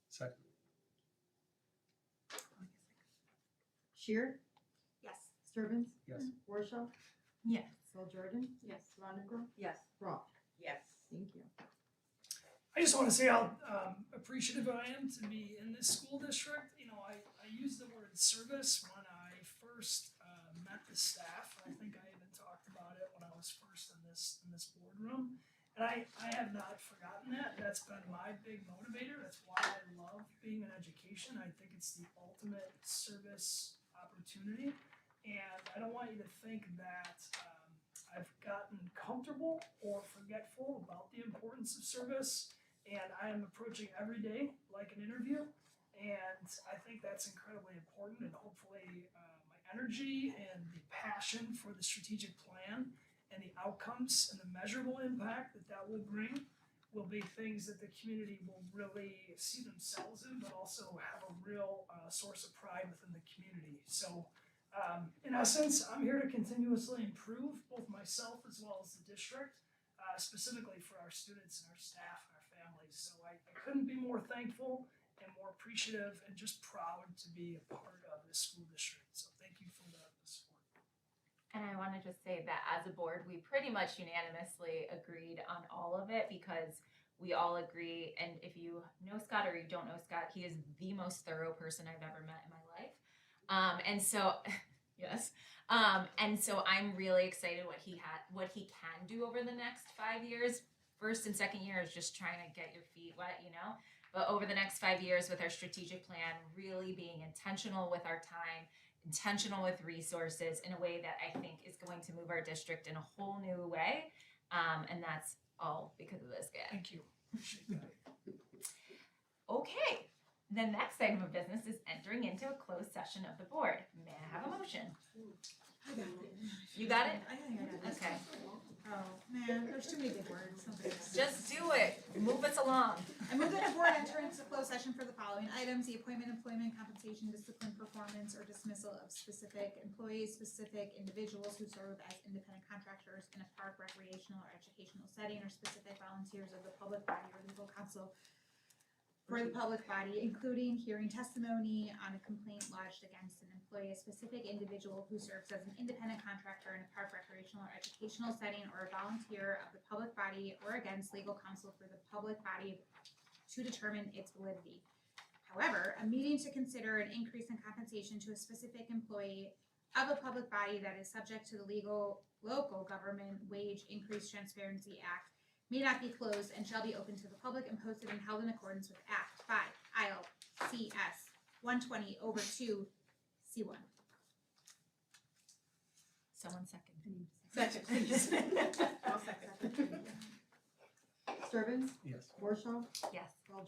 Second. Shear, Yes. Sturbins, Yes. Warshaw, Yes. Paul Jordan, Yes. Lonnie. Yes. Roth. Yes. Thank you. I just want to say how appreciative I am to be in this school district. You know, I use the word service when I first met the staff. I think I even talked about it when I was first in this boardroom. And I have not forgotten that. That's been my big motivator. That's why I love being in education. I think it's the ultimate service opportunity. And I don't want you to think that I've gotten comfortable or forgetful about the importance of service. And I am approaching every day like an interview. And I think that's incredibly important. And hopefully my energy and the passion for the strategic plan and the outcomes and the measurable impact that will bring will be things that the community will really see themselves in, but also have a real source of pride within the community. So in essence, I'm here to continuously improve both myself as well as the district, specifically for our students and our staff and our families. So I couldn't be more thankful and more appreciative and just proud to be a part of this school district. So thank you for the support. And I want to just say that as a board, we pretty much unanimously agreed on all of it because we all agree. And if you know Scott or you don't know Scott, he is the most thorough person I've ever met in my life. And so, yes. And so I'm really excited what he can do over the next 5 years. First and second year is just trying to get your feet wet, you know. But over the next 5 years with our strategic plan, really being intentional with our time, intentional with resources in a way that I think is going to move our district in a whole new way. And that's all because of this guy. Thank you. Appreciate that. Okay, the next item of business is entering into a closed session of the board. May I have a motion? I got it. You got it? I think I got it. Okay, Oh, man, there's too many big words. just do it. Move us along. I move that the board enter into closed session for the following items: the appointment, employment, compensation, discipline, performance, or dismissal of specific employees, specific individuals who serve as independent contractors in a park, recreational, or educational setting, or specific volunteers of the public body or legal counsel for the public body, including hearing testimony on a complaint lodged against an employee, a specific individual who serves as an independent contractor in a park, recreational, or educational setting, or a volunteer of the public body, or against legal counsel for the public body to determine its validity. However, a meeting to consider an increase in compensation to a specific employee of a public body that is subject to the local government wage increase transparency act may not be closed and shall be open to the public and posted and held in accordance with Act 5 ILCS 120/2 C1. Someone second. Second, please. I'll second. Sturbins? Yes. Warshaw? Yes.